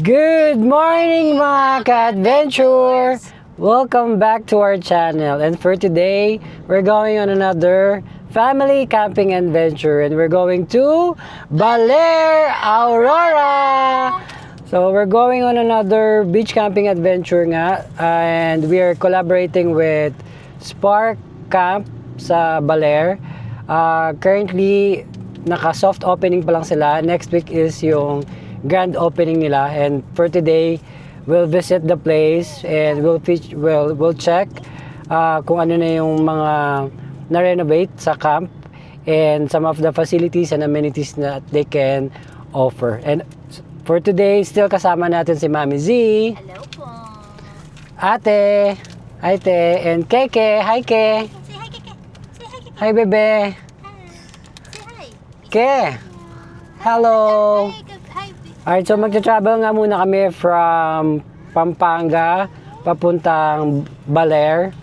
Good morning mga ka-adventure! Welcome back to our channel, and for today we're going on another family camping adventure, and we're going to Baler, Aurora! So we're going on another beach camping adventure nga, and we are collaborating with Spark Camp sa Baler. Currently naka soft opening pa lang sila. Next week is yung grand opening nila, and for today we'll visit the place and we'll check kung ano na yung mga na-renovate sa camp and some of the facilities and amenities that they can offer. And for today, still kasama natin si Mami Z. Hello po. Ate, hi Te, and Keke. Hi Ke. Say hi, Keke. Say hi, Keke. Hi Bebe. Say hi. Ke. Hello. Hi. Alright, so magta-travel nga muna kami from Pampanga papuntang Baler.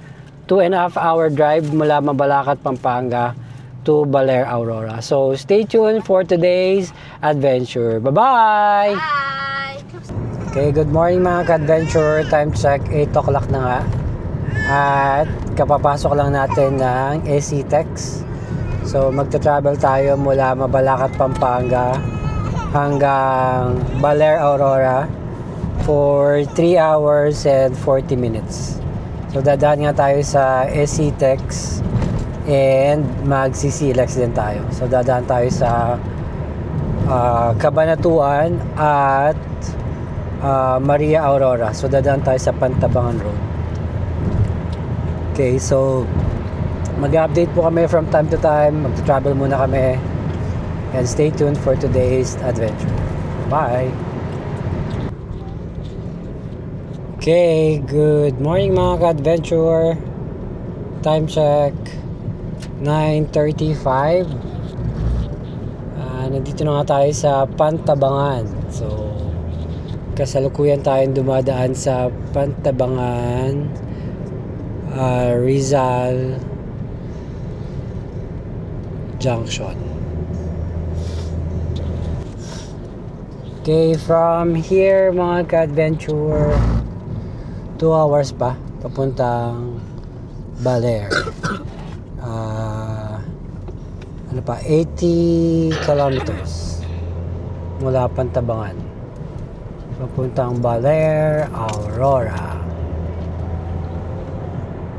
2.5 hour drive mula Mabalacat, Pampanga to Baler, Aurora. So stay tuned for today's adventure. Bye-bye! Bye. Okay, good morning mga ka-adventure. Time check, 8 o'clock na nga. At kapapasok lang natin ng SCTEX. So magta-travel tayo mula Mabalacat, Pampanga hanggang Baler, Aurora for 3 hours and 40 minutes. So dadaan nga tayo sa SCTEX and magsi-CLEX din tayo. So dadaan tayo sa Cabanatuan at Maria Aurora. So dadaan tayo sa Pantabangan Road. Okay, so mag-update po kami from time to time. Mag-travel muna kami. And stay tuned for today's adventure. Bye! Okay, good morning mga ka-adventure. Time check, 9:35. Nandito na nga tayo sa Pantabangan. So, kasalukuyan tayong dumadaan sa Pantabangan, Rizal Junction. Okay, from here mga ka-adventure, 2 hours pa papuntang Baler. 80 kilometers mula Pantabangan papuntang Baler, Aurora.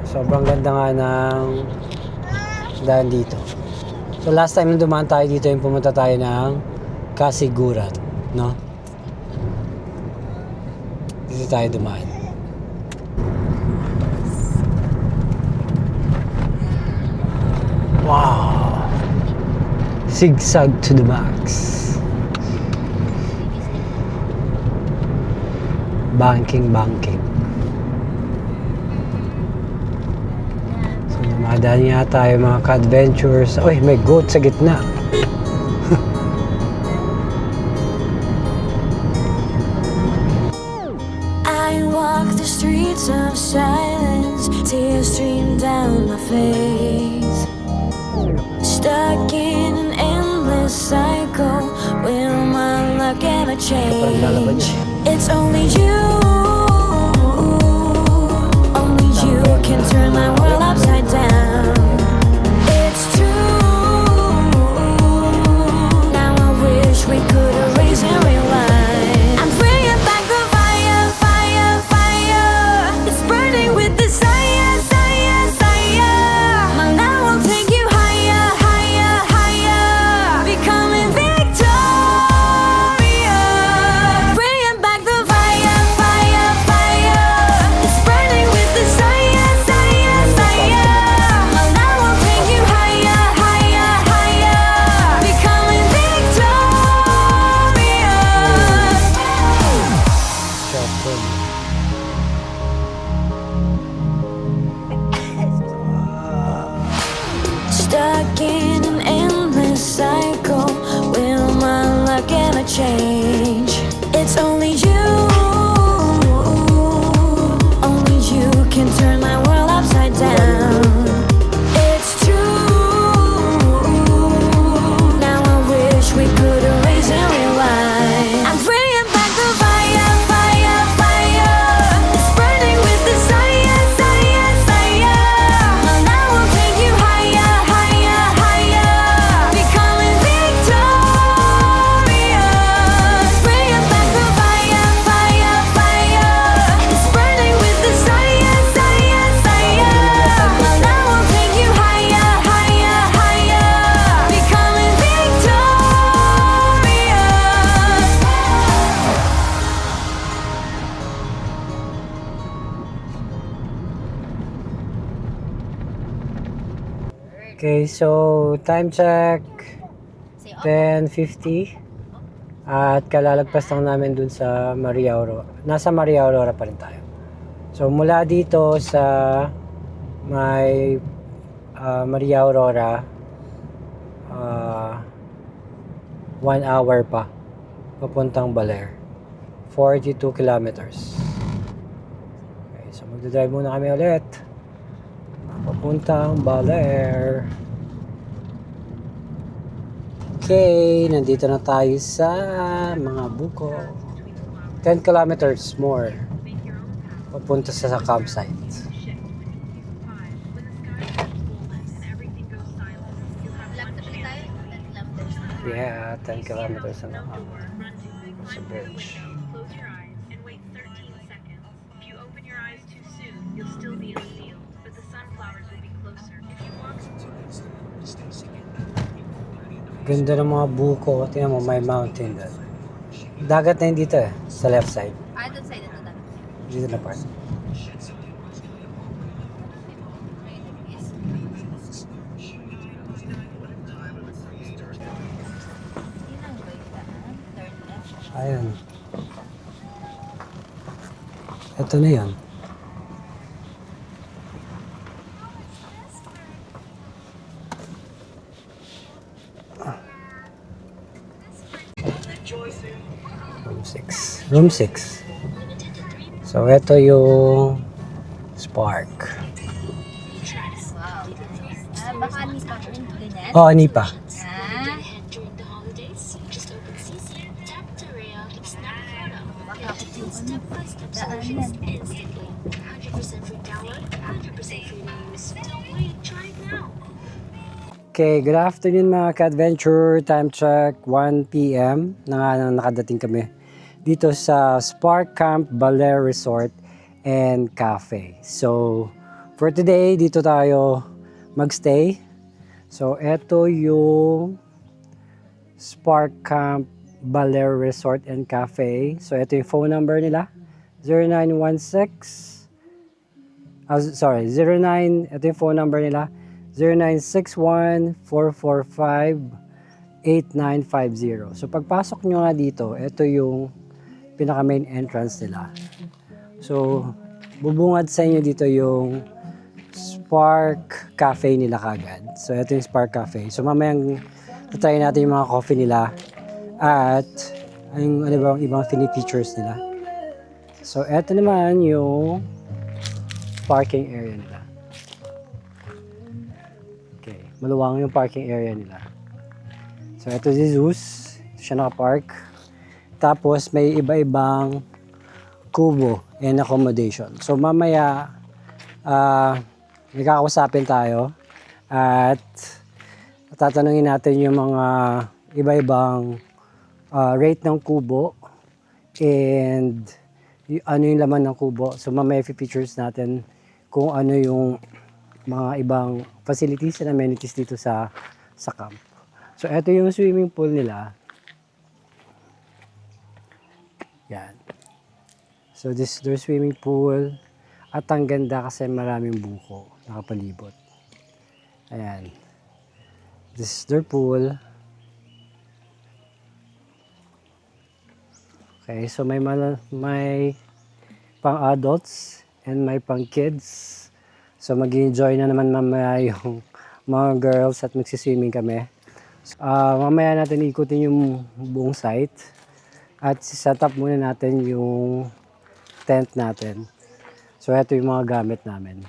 Sobrang ganda nga ng daan dito. So last time nung dumaan tayo dito, yung pumunta tayo ng Kasiguran, no? Dito tayo dumaan. Wow! Zigzag to the max. Banking. So dumadaan nga tayo mga ka-adventures. Uy, may goat sa gitna. Streets of silence, tears stream down my face. Stuck in an endless cycle, will my luck ever change? It's only you can turn my world upside down. It's true, now I wish we could erase and rewind. I'm bringing back the fire, it's burning with desire, my love will take you higher, becoming victorious. Bringing back the fire, it's burning with desire, my love will take you higher, becoming victorious. Stuck in an endless cycle, will my luck ever change? It's only you can turn my world upside down. It's true, now I wish we could erase and rewind. I'm bringing back the fire. Okay, so time check Say opo. 10:50 at kalalagpas lang namin dun sa Maria Aurora. Nasa Maria Aurora pa rin tayo. So mula dito sa may Maria Aurora 1 hour pa papuntang Baler. 42 kilometers. Okay, so magdadrive muna kami ulit papuntang Baler. Okay, nandito na tayo sa mga buko. 10 kilometers more papunta sa campsite. Lap na pala tayo. 10 kilometers. Yeah, 10 kilometers na lang sa bridge. Close your eyes and wait 13 seconds. If you open your eyes too soon, you'll still be in the field, but the sunflowers will be closer. If you walk Ganda ng mga buko. Tingnan mo, may mountain doon. Dagat na yun dito eh, sa left side. Doon side na dapat. Dito na part. Yun ang ba yung daan? Turn left. Ayun. Ito na yun. Room 6. Room 6. So, ito yung Spark. Wow. Baka ni pa rin ganyan. Oh, ani pa. During the holidays, just open CC, tap to rail, snap photo. Baka Step by step solutions instantly. 100% free download, 100% free to use. Don't wait, try it now. Okay, good afternoon mga ka-adventure. Time check, 1 p.m. Nakadating kami dito sa Spark Camp Baler Resort and Cafe. So, for today, dito tayo magstay. So, eto yung Spark Camp Baler Resort and Cafe. So, ito yung phone number nila. 0916 ito yung phone number nila. 0961-445-8950. So pagpasok nyo nga dito, ito yung pinaka main entrance nila. So bubungad sa inyo dito yung Spark Cafe nila kagad. So ito yung Spark Cafe. So mamayang try natin yung mga coffee nila at yung ano ba, ibang features nila. So ito naman yung parking area nila. Okay, maluwang yung parking area nila. So ito si Zeus, ito siya nakapark. Tapos may iba-ibang kubo and accommodation. So mamaya may kakausapin tayo at tatanungin natin yung mga iba-ibang rate ng kubo and ano yung laman ng kubo. So mamaya features natin kung ano yung mga ibang facilities and amenities dito sa camp. So ito yung swimming pool nila. Yan. So this is their swimming pool. At ang ganda kasi maraming buko nakapalibot. Ayan. This is their pool. Okay, so may pang adults and may pang kids. So mag-enjoy na naman mamaya yung mga girls at magsiswimming kami. Mamaya natin ikutin yung buong site at set up muna natin yung tent natin. So ito yung mga gamit namin.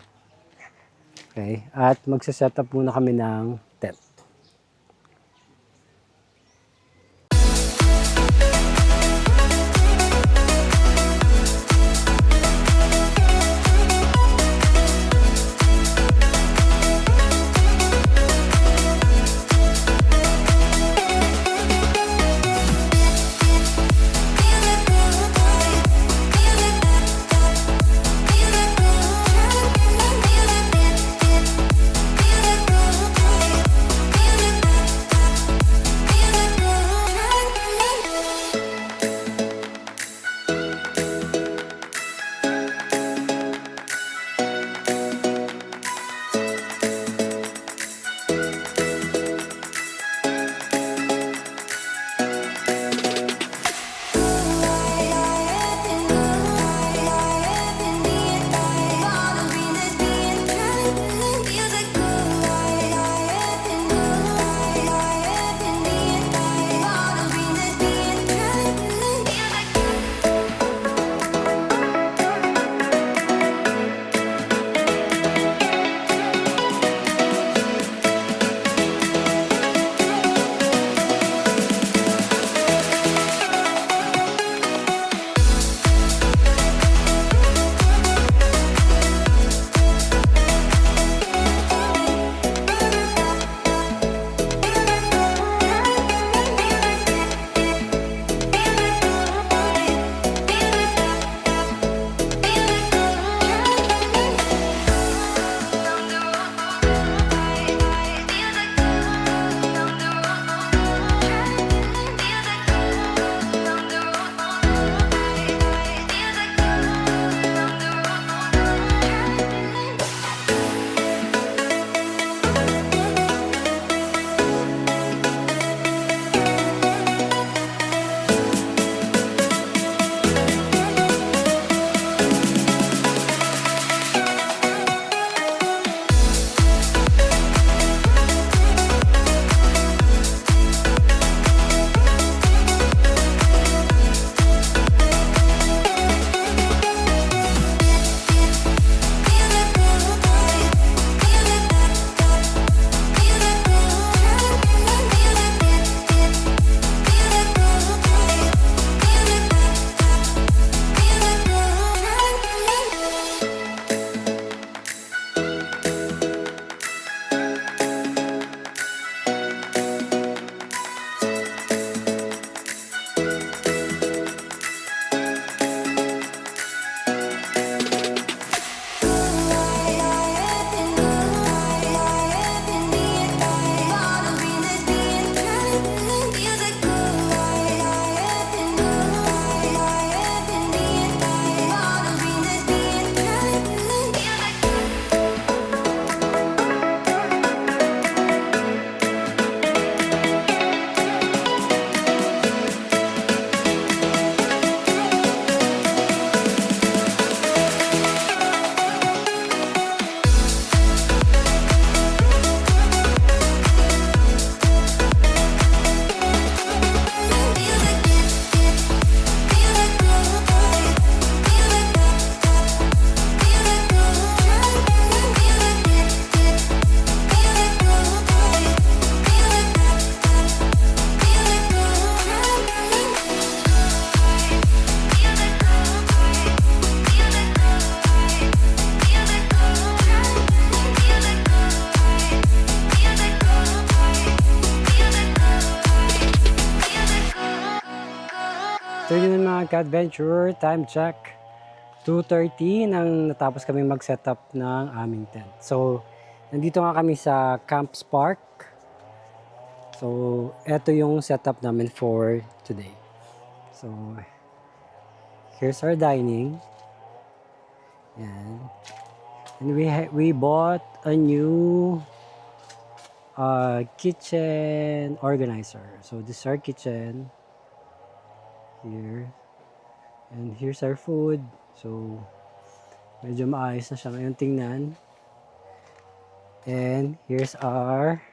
Okay, at magse-set up muna kami ng tent. afternoon mga ka-adventure, time check. 2:30 nang natapos kami mag-setup ng aming tent. So, nandito nga kami sa Camp Spark. So, eto yung setup namin for today. So, here's our dining. Yan. And we bought a new kitchen organizer. So, this is our kitchen. Here. And here's our food. So, medyo maayos na siya ngayon tingnan. And here's our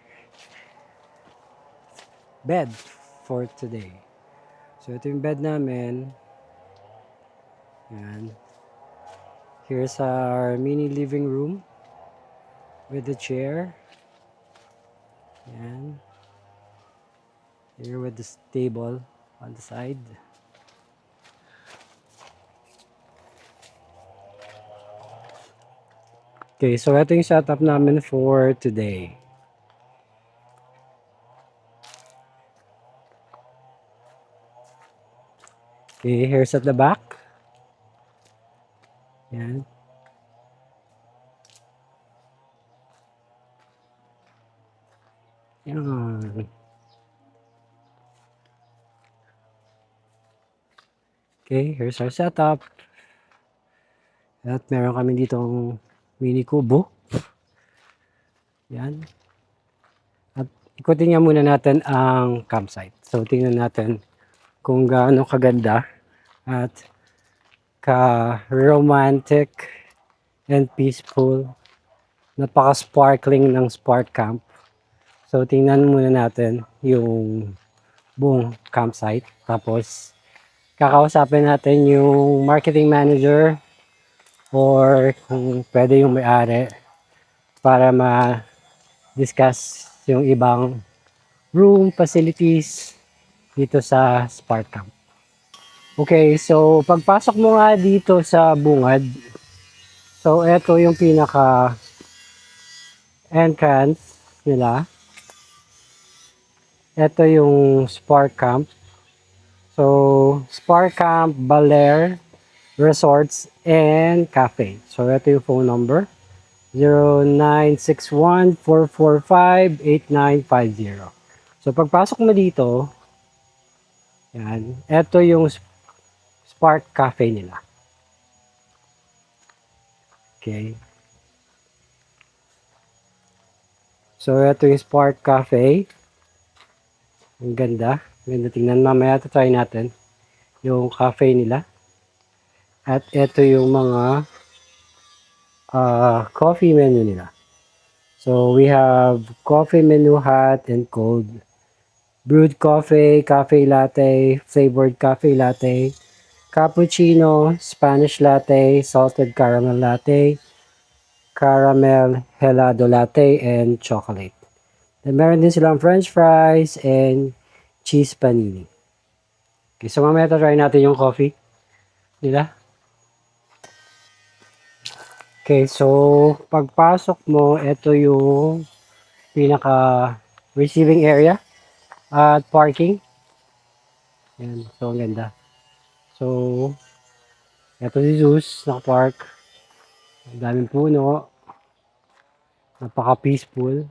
bed for today. So, ito yung bed namin. Yan. Here's our mini living room with the chair. Yan. Here with this table on the side. Okay, so ito yung setup namin for today. Okay, here's at the back. Yan. Yan. Okay, here's our setup. At meron kami ditong mini kubo. Yan. At ikutin nga muna natin ang campsite. So, tingnan natin kung gaano kaganda at ka-romantic and peaceful. Napaka-sparkling ng Spark Camp. So, tingnan muna natin yung buong campsite. Tapos, kakausapin natin yung marketing manager or kung pwede yung may-ari para ma-discuss yung ibang room facilities dito sa Spark Camp. Okay, so pagpasok mo nga dito sa bungad, so eto yung pinaka entrance nila. Ito yung Spark Camp. So, Spark Camp, Balair, Resorts, and Cafe. So, ito yung phone number. 0961-445-8950. So, pagpasok mo dito, yan, ito yung Spark Cafe nila. Okay. So, ito yung Spark Cafe. Ang ganda. Ganda tingnan. Mamaya try natin yung cafe nila. At ito yung mga coffee menu nila. So, we have coffee menu hot and cold. Brewed coffee, cafe latte, flavored coffee latte, cappuccino, Spanish latte, salted caramel latte, caramel helado latte, and chocolate. Then meron din silang french fries and cheese panini. Okay, so mamaya try natin yung coffee nila. Okay, so pagpasok mo, ito yung pinaka receiving area at parking. Yan, so ang ganda. So, ito si Zeus, nakapark. Ang daming puno. Napaka-peaceful.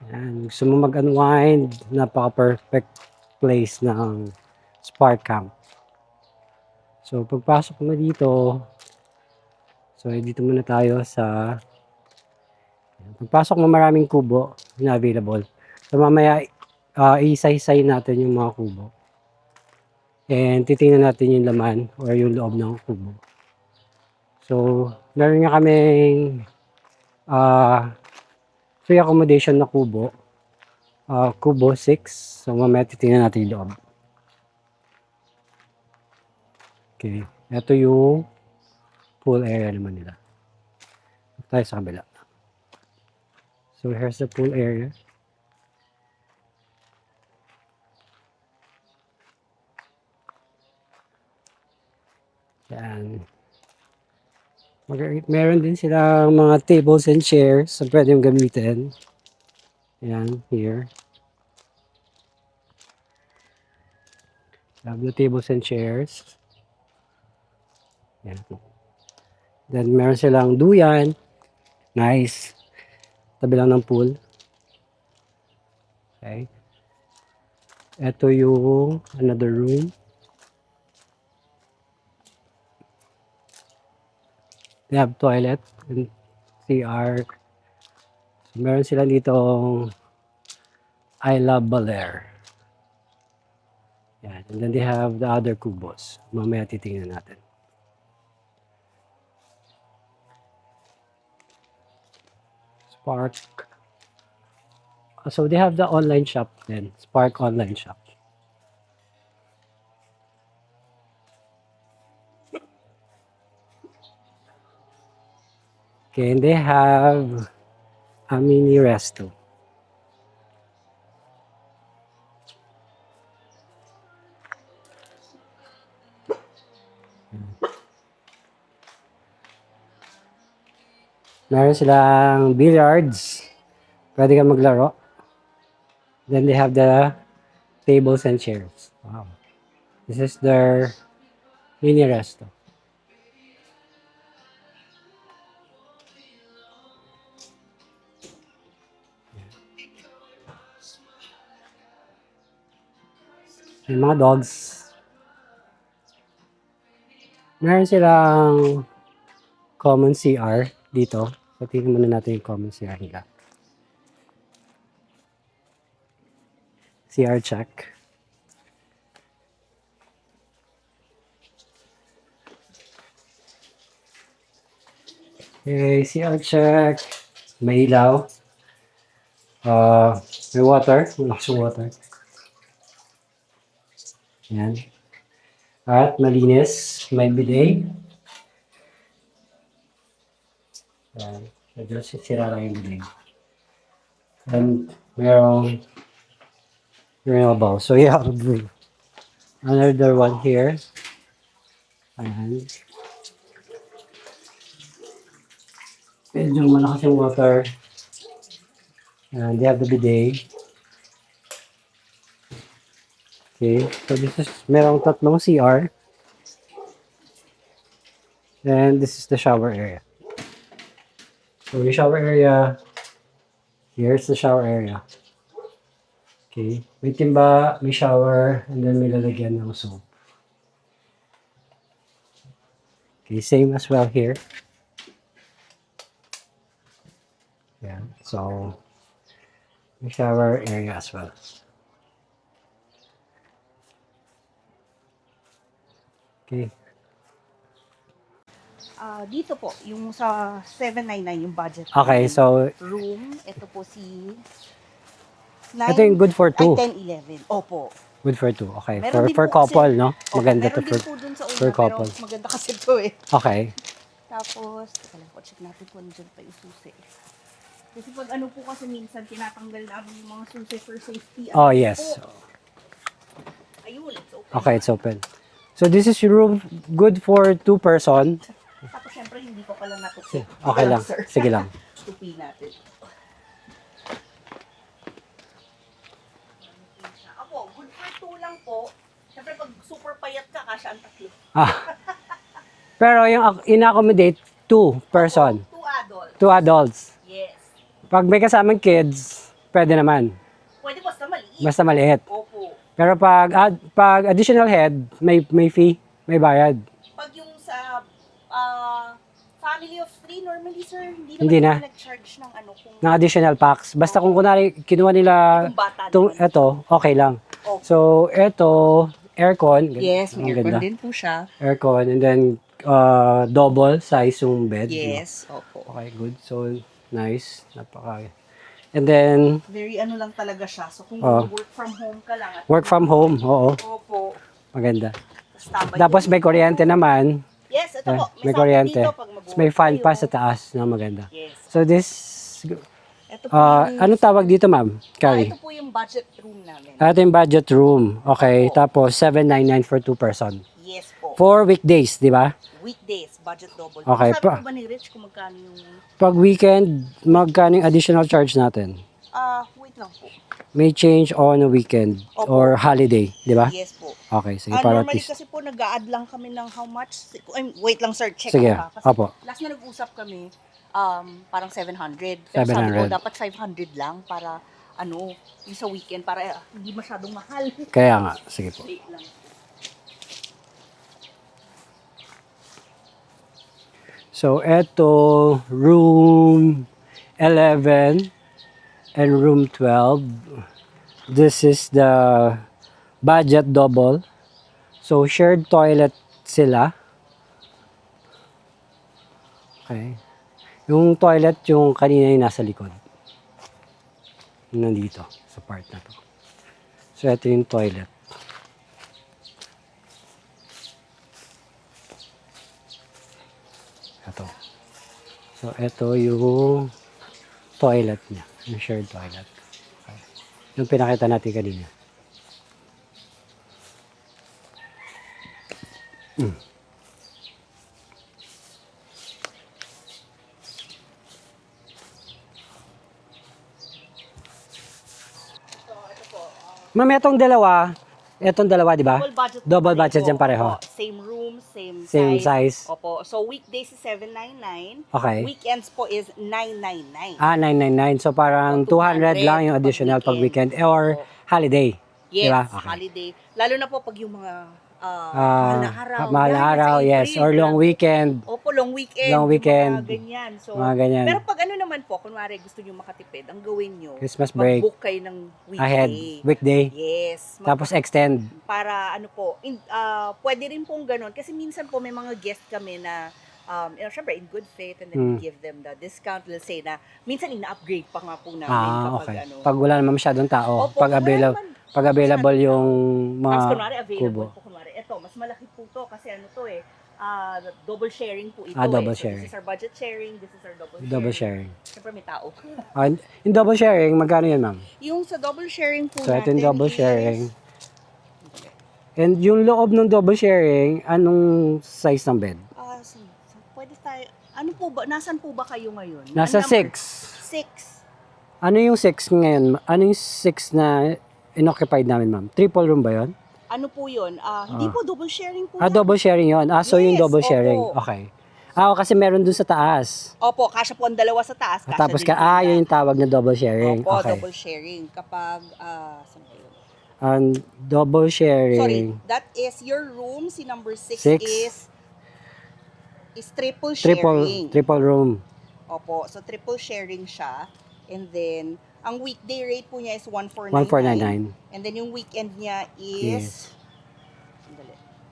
Yan, gusto mo mag-unwind, napaka-perfect place ng Spark Camp. So, pagpasok mo dito, so, dito muna tayo sa pagpasok mo maraming kubo na available. So, mamaya isa-isay natin yung mga kubo. And titingnan natin yung laman or yung loob ng kubo. So, meron nga kaming free accommodation na kubo. Kubo 6. So, mamaya titingnan natin yung loob. Okay. Ito yung pool area naman nila. Tayo sa kabila. So, here's the pool area. Yan. Meron din silang mga tables and chairs na pwede yung gamitin. Yan, here. Have the tables and chairs. Yan. Then meron silang duyan. Nice. Tabi lang ng pool. Okay. Ito yung another room. They have toilet and CR. Meron sila ditong I Love Belair. Yan. And then they have the other kubos. Mamaya titingnan natin. Spark. So they have the online shop then. Spark online shop. Okay, and they have a mini resto. Meron silang billiards. Pwede kang maglaro. Then they have the tables and chairs. Wow. This is their mini resto. Yung mga dogs. Meron silang common CR dito. So, tingnan muna natin yung common CR nila. CR check. Okay, CR check. May ilaw. May water. Malakas yung water. Yan. At malinis. May bidet. Yan. Medyo sira lang yung bidet. And merong bowl. So yeah, another one here. Ayan. Medyo malakas yung water. And they have the bidet. Okay, so this is, merong tatlong CR. And this is the shower area. So yung shower area, here's the shower area. Okay, may timba, may shower, and then may lalagyan ng soap. Okay, same as well here. Yeah, so may shower area as well. Okay. Dito po, yung sa 799 yung budget. Okay, so Room, ito po si... ito yung good for two. 10-11. Opo. Good for two. Okay, Meron din for po couple, kasi- no? Maganda to meron for din po dun sa una, for couple. pero maganda kasi to eh. Okay. Tapos, teka lang po, check natin kung nandiyan pa yung susi. Kasi pag ano po kasi minsan tinatanggal namin yung mga susi for safety. Oh, Ano yes. po. Ayun, it's open. Okay, it's open. So this is your room good for two person. Tapos syempre hindi ko pala natuki. Okay lang. Sir. Sige lang. Tupi natin. Apo, good for two lang po. Syempre pag super payat ka, kasya ang tatlo. Pero yung in-accommodate two person, Two adults. two adults. Yes. Pag may kasamang kids, pwede naman. Pwede basta maliit. Basta maliit. Opo. Pero pag additional head, may fee, may bayad. Pag yung sa family of three, normally sir, hindi Hindi naman na. nag-charge ng ano kung Ng additional packs. Basta kung kunwari kinuha nila kung bata naman. ito, okay lang. Opo. So, ito, aircon. Yes, Ang may aircon ganda. din po siya. Aircon, and then double size yung bed. Yes, opo. Okay, good. So, nice. Napaka. And then, Very ano lang talaga siya. So kung work from home ka lang at work from home. Oo, opo. maganda. Standby Tapos po may dito. kuryente naman. Yes, ito po. May socket kuryente. dito pag Tapos may fan kayo. pa sa taas na maganda. Yes. So, this, Ito po yung, anong tawag dito, ma'am? Carrie? ito po yung budget room namin. Ito yung budget room. Okay, Opo. tapos 799 for two person. Yes po. For weekdays, di ba? Weekdays, budget double. Okay, Sabi pa- po ba ni Rich kung magkano yung... Pag weekend, magkano yung additional charge natin? Wait lang po. May change on a weekend Opo. or holiday, di ba? Yes po. Okay, sige, para at Normally least. kasi po nag-a-add lang kami ng how much? Wait lang sir, check Sige, ko ha. Kasi opo. last na nag-usap kami, parang 700. Pero sabi ko, 700. dapat 500 lang para yung sa weekend, para hindi masyadong mahal. Kaya nga, sige po. Wait lang. So, eto, room 11 and room 12. This is the budget double. So, shared toilet sila. Okay. Yung toilet, yung kanina yung nasa likod. Yung nandito, sa part na to. So, eto yung toilet. Ito. So, ito yung toilet niya. Yung shared toilet. Okay. Yung pinakita natin kanina. Ma'am, etong dalawa, di ba? Double budget pareho. yan pareho. Opo, same room, same size. Opo. So, weekdays is 799. Okay. Weekends po is 999. 999. So, parang 200 lang yung additional pag weekend or holiday. Yes, Diba? Okay. holiday. Lalo na po pag yung mga mahal na araw. Mahal na Yan, araw, sa yes. April, Or long grabe. weekend. Opo, long weekend. Long weekend. Mga ganyan. So, Mga ganyan. Pero pag naman po, kunwari gusto nyo makatipid, ang gawin nyo, Christmas break. mag-book kayo ng weekday. Ahead. Weekday. Yes. Tapos extend. Para pwede rin pong ganun. Kasi minsan po may mga guest kami na, syempre in good faith, and then we give them the discount. We'll say na, minsan ina-upgrade pa nga po namin kapag Okay. ano. Pag wala naman masyadong tao. Opo, Pag wala naman. available yung Tapos mga kunwari available kubo. po, kunwari, eto, mas malaki po to kasi double sharing po ito double So sharing. this is our budget sharing, this is our Double sharing. Siyempre may tao. Yung double sharing, magkano yan, ma'am? Yung sa double sharing po So, ito yung natin double is- sharing. And yung loob ng double sharing, anong size ng bed? So pwede tayo, ano po ba, nasan po ba kayo ngayon? Nasa Ano number? 6. 6. Ano yung 6 ngayon? Ano yung 6 na inoccupied namin, ma'am? Triple room ba yon? Ano po yun? Hindi po, double sharing po yan. Double sharing yon. So yung Yes, double sharing. opo. Okay. Kasi meron dun sa taas. Opo, kasya po ang dalawa sa taas. Kasya Tapos din po yan. yun yung tawag na double sharing. Opo, Okay. double sharing. Kapag, saan ba yun? Double sharing. Sorry, that is your room. Si number 6 Six. is triple sharing. Triple room. Opo, so triple sharing siya. And then, ang weekday rate po niya is 1499. 1499. And then yung weekend niya Yes. is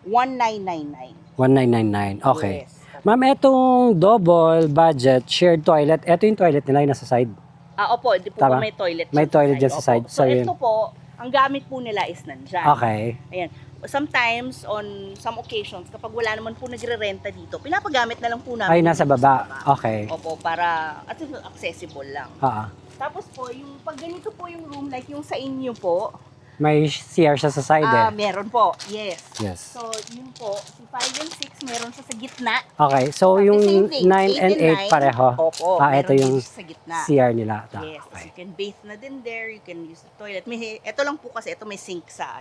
1999. 1999. Okay. Yes. Ma'am, etong double budget shared toilet, eto yung toilet nila yung nasa side. Opo, di po Tama. ba may toilet May toilet dyan sa Opo. side. So, So, yun. ito po, ang gamit po nila is nandyan. Okay. Ayan. Sometimes, on some occasions, kapag wala naman po nagre-renta dito, pinapagamit na lang po namin. Ay, nasa dito baba. sa Okay. Opo, para at least accessible lang. Tapos po, yung pag ganito po yung room, like yung sa inyo po, May CR siya sa side eh. meron po. Yes. Yes. So, yun po, si 5 and 6 meron siya sa gitna. Okay. So, Same yung thing, 9 and 8 pareho. Opo, Ito meron yung din siya sa gitna. CR nila. Yes, Okay. you can bathe na din there, you can use the toilet. Ito lang po kasi, ito may sink sa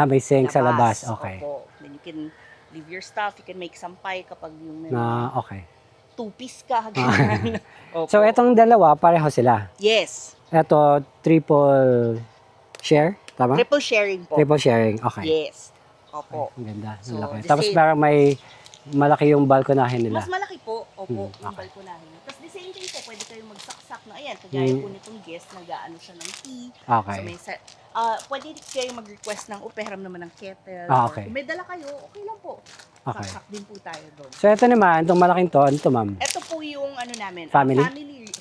May sink sa labas. Okay. Opo. Then you can leave your stuff, you can make sampay kapag yung Okay. two-piece ka. ganyan. Opo. So, etong dalawa, pareho sila. Yes. Ito, triple share. Tama? Triple sharing po. Triple sharing. Okay. Yes. Opo. Ang ganda. Ang So, laki. the Tapos same- parang may malaki yung balkonahin nila. Mas malaki po. Opo, yung okay. balkonahin. Tapos the same thing po, pwede kayong magsaksak na, ayan, kagaya po nitong guest, nag-aano siya ng tea. Okay. So, may pwede kayong mag-request ng, pahiram naman ng kettle. Okay. Or kung may dala kayo, okay lang po. Okay. Saksak din po tayo doon. So, ito naman, itong malaking to, ano to, ma'am? Ito po yung namin, Family?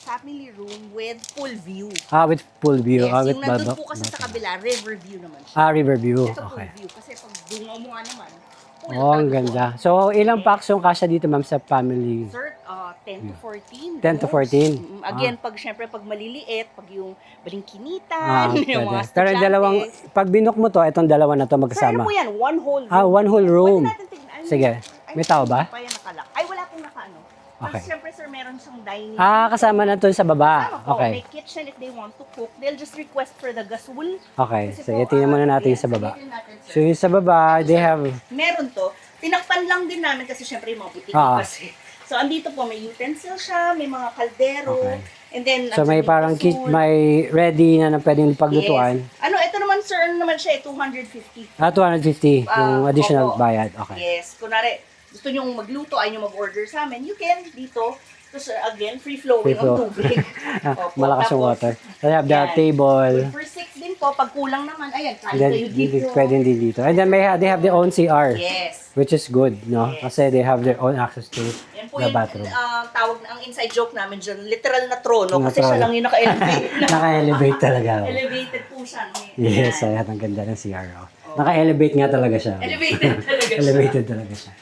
family room with full view. With pool view. Yes, With yung nandun po kasi sa kabila, river view naman siya. river view. Ito Okay. full view kasi pag dungaw mo nga naman, full Ang talaga ganda. po. So, ilang packs yung kasya dito, ma'am, sa family? Sir, 10 to 14. 10 to 14? Again, syempre, pag maliliit, pag yung balingkinitan, yung mga Pwede. Pero yung dalawang, pag binok mo to, itong dalawa na to Sir, ano magkasama. po yan? One whole room. One whole room. Pwede natin tignan. Sige. May tao ba? Ay, wala pong naka-ano. Okay. Tapos, syempre, sir, meron meron siyang dining. Kasama na to sa baba. Kasama po. Okay. May kitchen if they want to cook. They'll just request for the gasol. Okay. Kasi So, po, tingnan muna natin yes, yung sa baba. sabihin natin, sir. So, yung sa baba, they have... Meron to. Tinakpan lang din namin kasi syempre yung mga butiki kasi. So, andito po, may utensil siya, may mga kaldero. Okay. And then, So, may parang may ready na pwedeng paglutuan. Yes. Ano, ito naman, sir, ano naman siya, 250. 250 yung additional opo. bayad. Okay. Yes. Kunwari, gusto nyong magluto, ay nyo mag-order sa amin, you can dito. Tapos, again, free-flowing Free flow. ang tubig. Opo. Malakas yung Tapos, water. They have the yan. table. For 6 din po, pag kulang naman, ayan, kahit Then, kayo dito. pwedeng din dito. And then they have their own CR. Yes. Which is good, no? Yes. Kasi they have their own access to Yan po the yung bathroom. tawag na, ang inside joke namin dyan, literal na trono, Na kasi siya trono. lang yung naka-elevate. Naka-elevate talaga. oh. Elevated po siya. No? Yes, Yan. ayan, ang ganda ng CR. Oh. Naka-elevate nga talaga siya. Elevated talaga siya. Elevated talaga siya.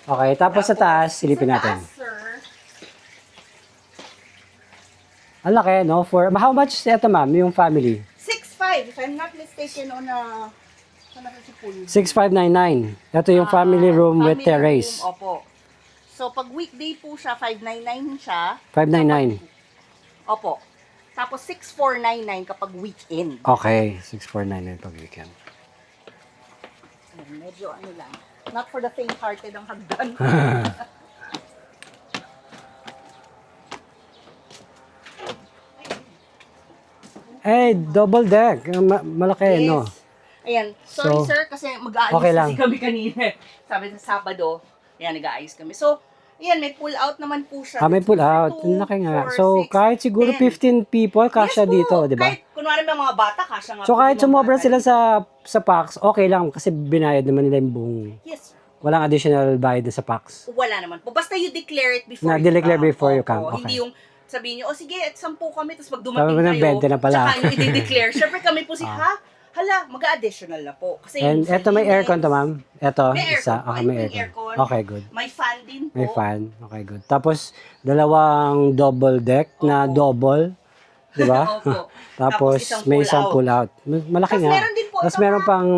Okay, tapos sa taas, silipin Sa natin. taas, sir, Ang laki, no? How much is ito, ma'am, yung family? 6'5", if I'm not mistaken, on a... Ano sa pool? 6,599. Ito yung family room with Family terrace. room, opo. So, pag weekday po siya, 599 siya. 599. Opo. Tapos, 6,499 kapag weekend. Okay, 6,499 pag weekend. Medyo ano lang. Not for the faint-hearted ang hagdan. Double deck. Malaki, no? Ayan. Sorry, So, sir, kasi mag-aayos okay lang. kasi kami kanina. Sabi sa Sabado, ayan, nag-aayos kami. So, ayan, may pull out naman po siya. May pull out. 2, Ang laki nga. 4, So, 6, kahit siguro 10. 15 people, kasya Yes po. dito, di ba? Kahit, kunwari may mga bata, kasya nga So, po kahit yung mga sumobra bata sila dito. sa PAX, okay lang kasi binayad naman nila yung buong... Yes. Walang additional bayad na sa PAX. Wala naman po. Basta you declare it before Na-declare you come. before you Opo. come. Okay. Hindi yung sabihin nyo, sige, at 10 kami, tapos pag Sabi dumating mo ng kayo, 20 na pala. tsaka nyo i-declare. Siyempre kami po hala, mag-additional na po. Kasi And yung sa eto may linis, aircon to, ma'am? Eto, May aircon isa. po. Okay, Ayun may po yung aircon. aircon. Okay, good. May fan din po. May fan. Okay, good. Tapos, dalawang double deck na double. Di ba? Opo. Tapos, may isang pull out. Malaki Tapos nga. meron din po Tapos ito, meron ma'am. pang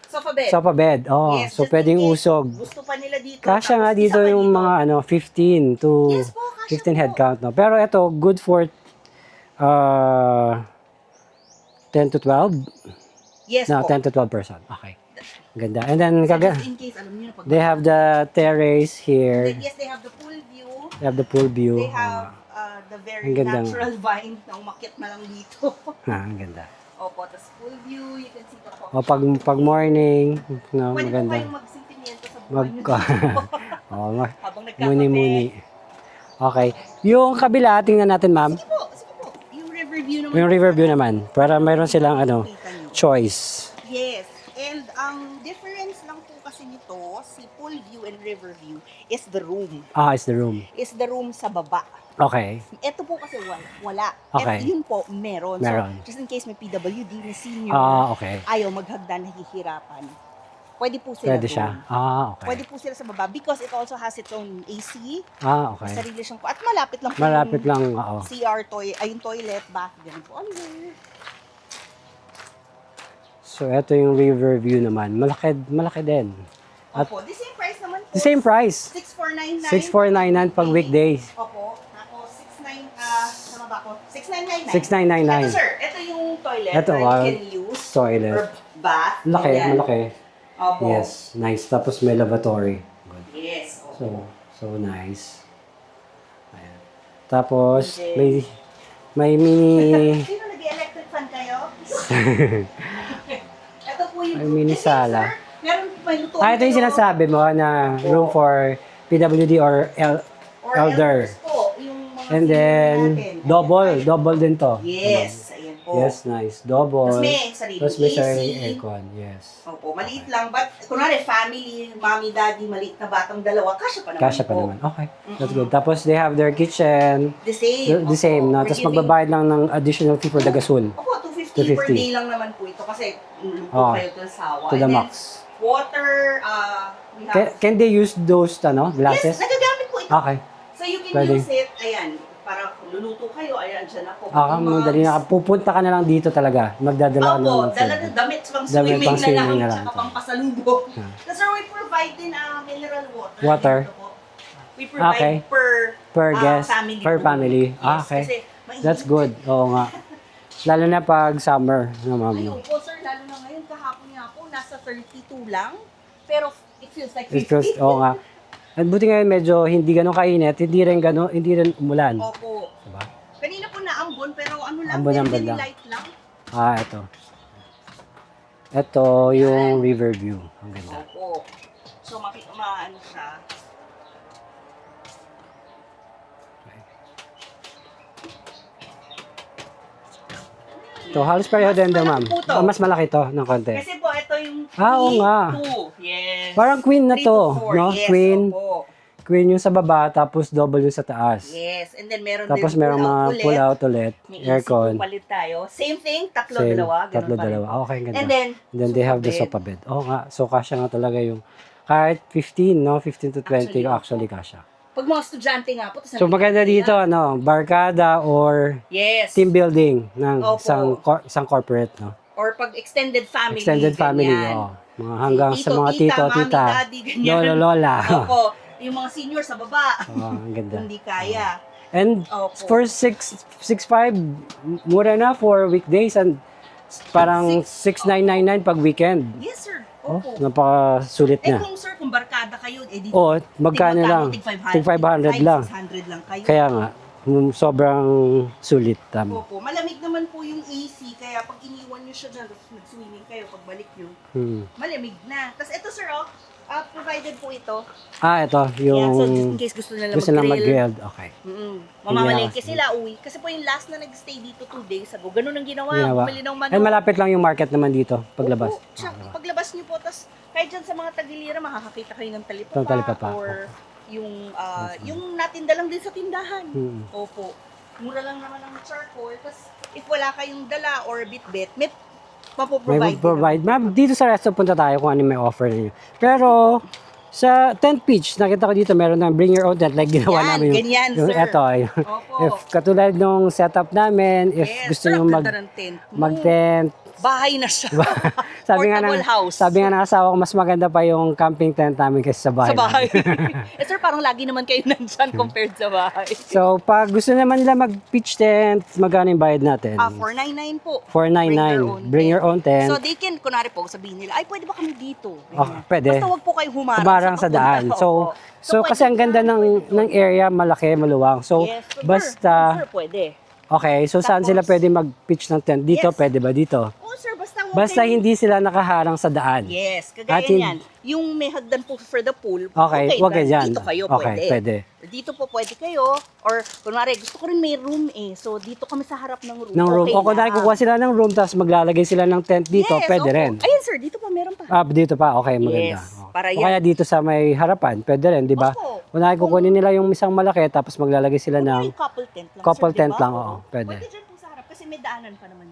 Sofa bed. sofa bed. Oh, Yes, so just pwedeng in case usog. Gusto pa nila dito. Kasya nga Tapos dito isa pa yung dito. mga 15 to Yes po, kasya 15 head po. count. No? Pero ito, good for 10 to 12? Yes No, po. 10 to 12 person. Okay. Ganda. And then, Just in case, alam niyo na pag... they have the terrace here. Yes, they have the pool view. They have the pool view. They have the very Ang ganda. natural vine na umakyat na lang dito. Ang ganda. Opo, tapos pool view, you can see the O pag morning, no, Pwede po maganda. kayong magsintimiento sa buhay Mag niyo dito. oh, Habang nagkakape. muni-muni. Okay. Yung kabila, tingnan natin, ma'am. Sige po. Yung river view naman. Yung river view naman. Para mayroon silang Kita nyo. choice. Yes. And ang difference lang po kasi nito, si pool view and river view, is the room. It's the room. Is the room sa baba. Okay. Ito po kasi wala. Okay. Yun po, meron. Meron. So, just in case may PWD, may senior, Okay. ayaw maghagdan, nahihirapan. Pwede po sila Pwede siya. doon. Okay. Pwede po sila sa baba because it also has its own AC. Okay. Sarili siyang po. At malapit lang po Malapit yung lang, oo. CR yung toilet, bath, ganun po. So, ito yung river view naman. Malaki din. At Opo, the same price naman po. the same price. 6,499. 6,499 pag weekdays. Opo. Tapos 6,9, sama ba ako? 6,999. 6,999. Ito sir, ito yung toilet Ito, na you can use. toilet. Or bath. Malaki, Ayan. malaki. Opo. Yes, nice. Tapos may lavatory. Good. Yes. Opo. So nice. Ayan. Tapos, Okay. may mini... Sino nag-electric fan kayo? Ito po yung May mini Kasi, sala. sir, meron po may luto. ito yung sinasabi mo na room for PWD or Or elder. elders po, yung mga And senior then, natin. double din to. Yes, ayan po. Yes, nice. Double. Tapos may sariling Tapos may AC. sariling aircon. Yes. Opo, maliit lang. But, kunwari, family, mommy, daddy, maliit na batang dalawa, kasya pa naman Kasya pa po. naman. Okay. That's good. Tapos they have their kitchen. The same. The same. Opo. No? We're Tapos giving- magbabayad lang ng additional fee for the gasol. Opo, 250 per 250. day lang naman po ito kasi lupo Oh, kayo to sawa. To the And then, max. water, we have... Can they use those glasses? Yes, nagagamit po ito. Okay. So you can Pwede. use it, ayan, para kung luluto kayo, ayan, dyan ako. Madali na. Pupunta ka na lang dito talaga. Magdadala ka na Opo, ng dala food. na damit pang Damit swimming, pang swimming na na lang, lang. tsaka pang pasalubong. Yeah. Kasi we provide din mineral water. Water. Dito po. We provide Okay. Per guest, family. per only. family. Yes, Okay. Kasi mainit. That's good. Oo nga. Lalo na pag summer, no, ma'am. Ay, opo, sir. Lalo na ngayon, kahapon nga po, nasa 32 lang. Pero it feels like 50. It feels, oo nga. At buti ngayon medyo hindi ganun kainit, hindi rin umulan. Opo. Diba? Kanina po naambon, pero ano lang, Ambon ang very banda. light lang. Ito. Ito yung river view. Ang ganda. Opo. So, maano siya. Ito, halos pareho din daw, ma'am. malaki po to. Mas malaki to ng konti. Kasi po, ito yung 3, Oo nga. 2. Yes. Parang queen na 3 to, to 4. no? Yes, Queen. opo. Queen yung sa baba, tapos double yung sa taas. Yes. And then meron Tapos din merong mga pull-out pull-out ulit. May Aircon. AC palit tayo. Same thing, tatlo, Same, dalawa. Ganun tatlo, pa rin dalawa. po. Okay, ang ganda. And then, And then they have the bed. sofa bed. Oo nga. So, kasya nga talaga yung kahit 15, no? 15 to 20, Actually, actually kasya. Pag mga estudyante nga po, So, maganda dito, ano, barkada or Yes. team building ng Opo. isang corporate, no? Or pag extended family. Extended family, ganyan. oo. Mga hanggang sa mga tito, tito, mami, tita, daddy, ganyan. lolo, lola. Opo. Yung mga senior sa baba. Oo, ang ganda. Hindi kaya. And Opo. for 6.5, mura na for weekdays and parang 6,999 pag weekend. Yes, sir. Oh, Opo. napakasulit Eh na. kung sir, kung barkada kayo, eh di Oo, magkano lang? Tig 500 lang. 600 lang kayo. Kaya nga, sobrang sulit. Tama. Opo, malamig naman po yung AC, kaya pag iniwan nyo siya dyan, tapos nag-swimming kayo, pagbalik nyo, malamig na. Tapos ito sir, provided po ito. Ito, Yan, so just in yung case gusto nila gusto lang mag-grill. mag-grilled. Okay. Mamamalengke sila, uwi. Kasi po yung last na nag-stay dito 2 days ago, ganun ang ginawa. Bumili ng manok. And malapit lang yung market naman dito, paglabas. Opo, tsaka paglabas nyo po, tapos kahit dyan sa mga tagilira, makakakita kayo ng Ng talipapa. or yung natinda lang din sa tindahan. Opo. Mura lang naman ang charcoal. Tapos if wala kayong dala or bit-bit, may May mapoprovide. provide. Ma'am, dito sa resto punta tayo kung ano may offer ninyo. Pero sa tent pitch, nakita ko dito meron ng bring your own tent like ginawa Yan, namin ganyan, yung sir. eto. Opo. If katulad nung setup namin, if Yes, gusto sir, niyo ang ganda ng tent mo. mag-tent, Bahay na siya. Portable house. sabi nga ng asawa ko, mas maganda pa yung camping tent namin kaysa sa bahay. Sa bahay. Sir, parang lagi naman kayo nandyan compared sa bahay. So, pag gusto naman nila mag-pitch tent, magkano yung bayad natin? 499 po. 499. Bring your own tent. So, they can, kunwari po, sabihin nila, ay, pwede ba kami dito? Ganyan. Pwede. Basta wag po kayo humarang, Kumarang sa papunta. daan. So, Opo. so kasi ang ganda ng area, malaki, maluwang. So, Yes, sir. basta, Sir, pwede. okay, so saan Tapos- sila pwede mag-pitch ng tent? Dito, Yes. pwede ba dito? Oo, sir, basta wag Basta kayong- hindi sila nakaharang sa daan. Yes, kagaya At hin- niyan. Yung may hagdan po for the pool, Okay, wag then dyan. dito kayo Okay, pwede. Dito po pwede kayo. Or, kunwari, gusto ko rin may room eh. So, dito kami sa harap ng room. Ng room. Okay O kung lang. kukuha sila ng room, tapos maglalagay sila ng tent dito, Yes, pwede opo. rin. Ayun, sir, dito pa meron pa. Dito pa, okay, maganda. Yes, O. para O kaya dito sa may harapan, pwede rin, di ba? Opo. Kunwari kukunin nila yung isang malaki, tapos maglalagay sila ng... Kunwari, couple tent lang, couple sir, tent diba? lang, oo, pwede. Pwede dyan po sa harap kasi may daanan pa naman.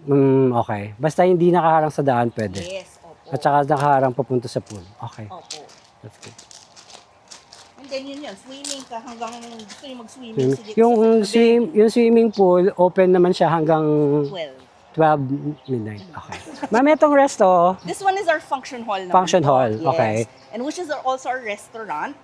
Okay. Basta hindi nakaharang sa daan, pwede. Yes, opo. At saka nakaharang papunta sa pool. Okay. Opo. That's good. And then yun, swimming ka hanggang gusto nyo mag-swimming. Sige, Yung swimming pool, open naman siya hanggang 12. 12 midnight. Okay. Ma'am, itong resto, This one is our function hall naman. Function po. hall, Yes. okay. And which is also our restaurant.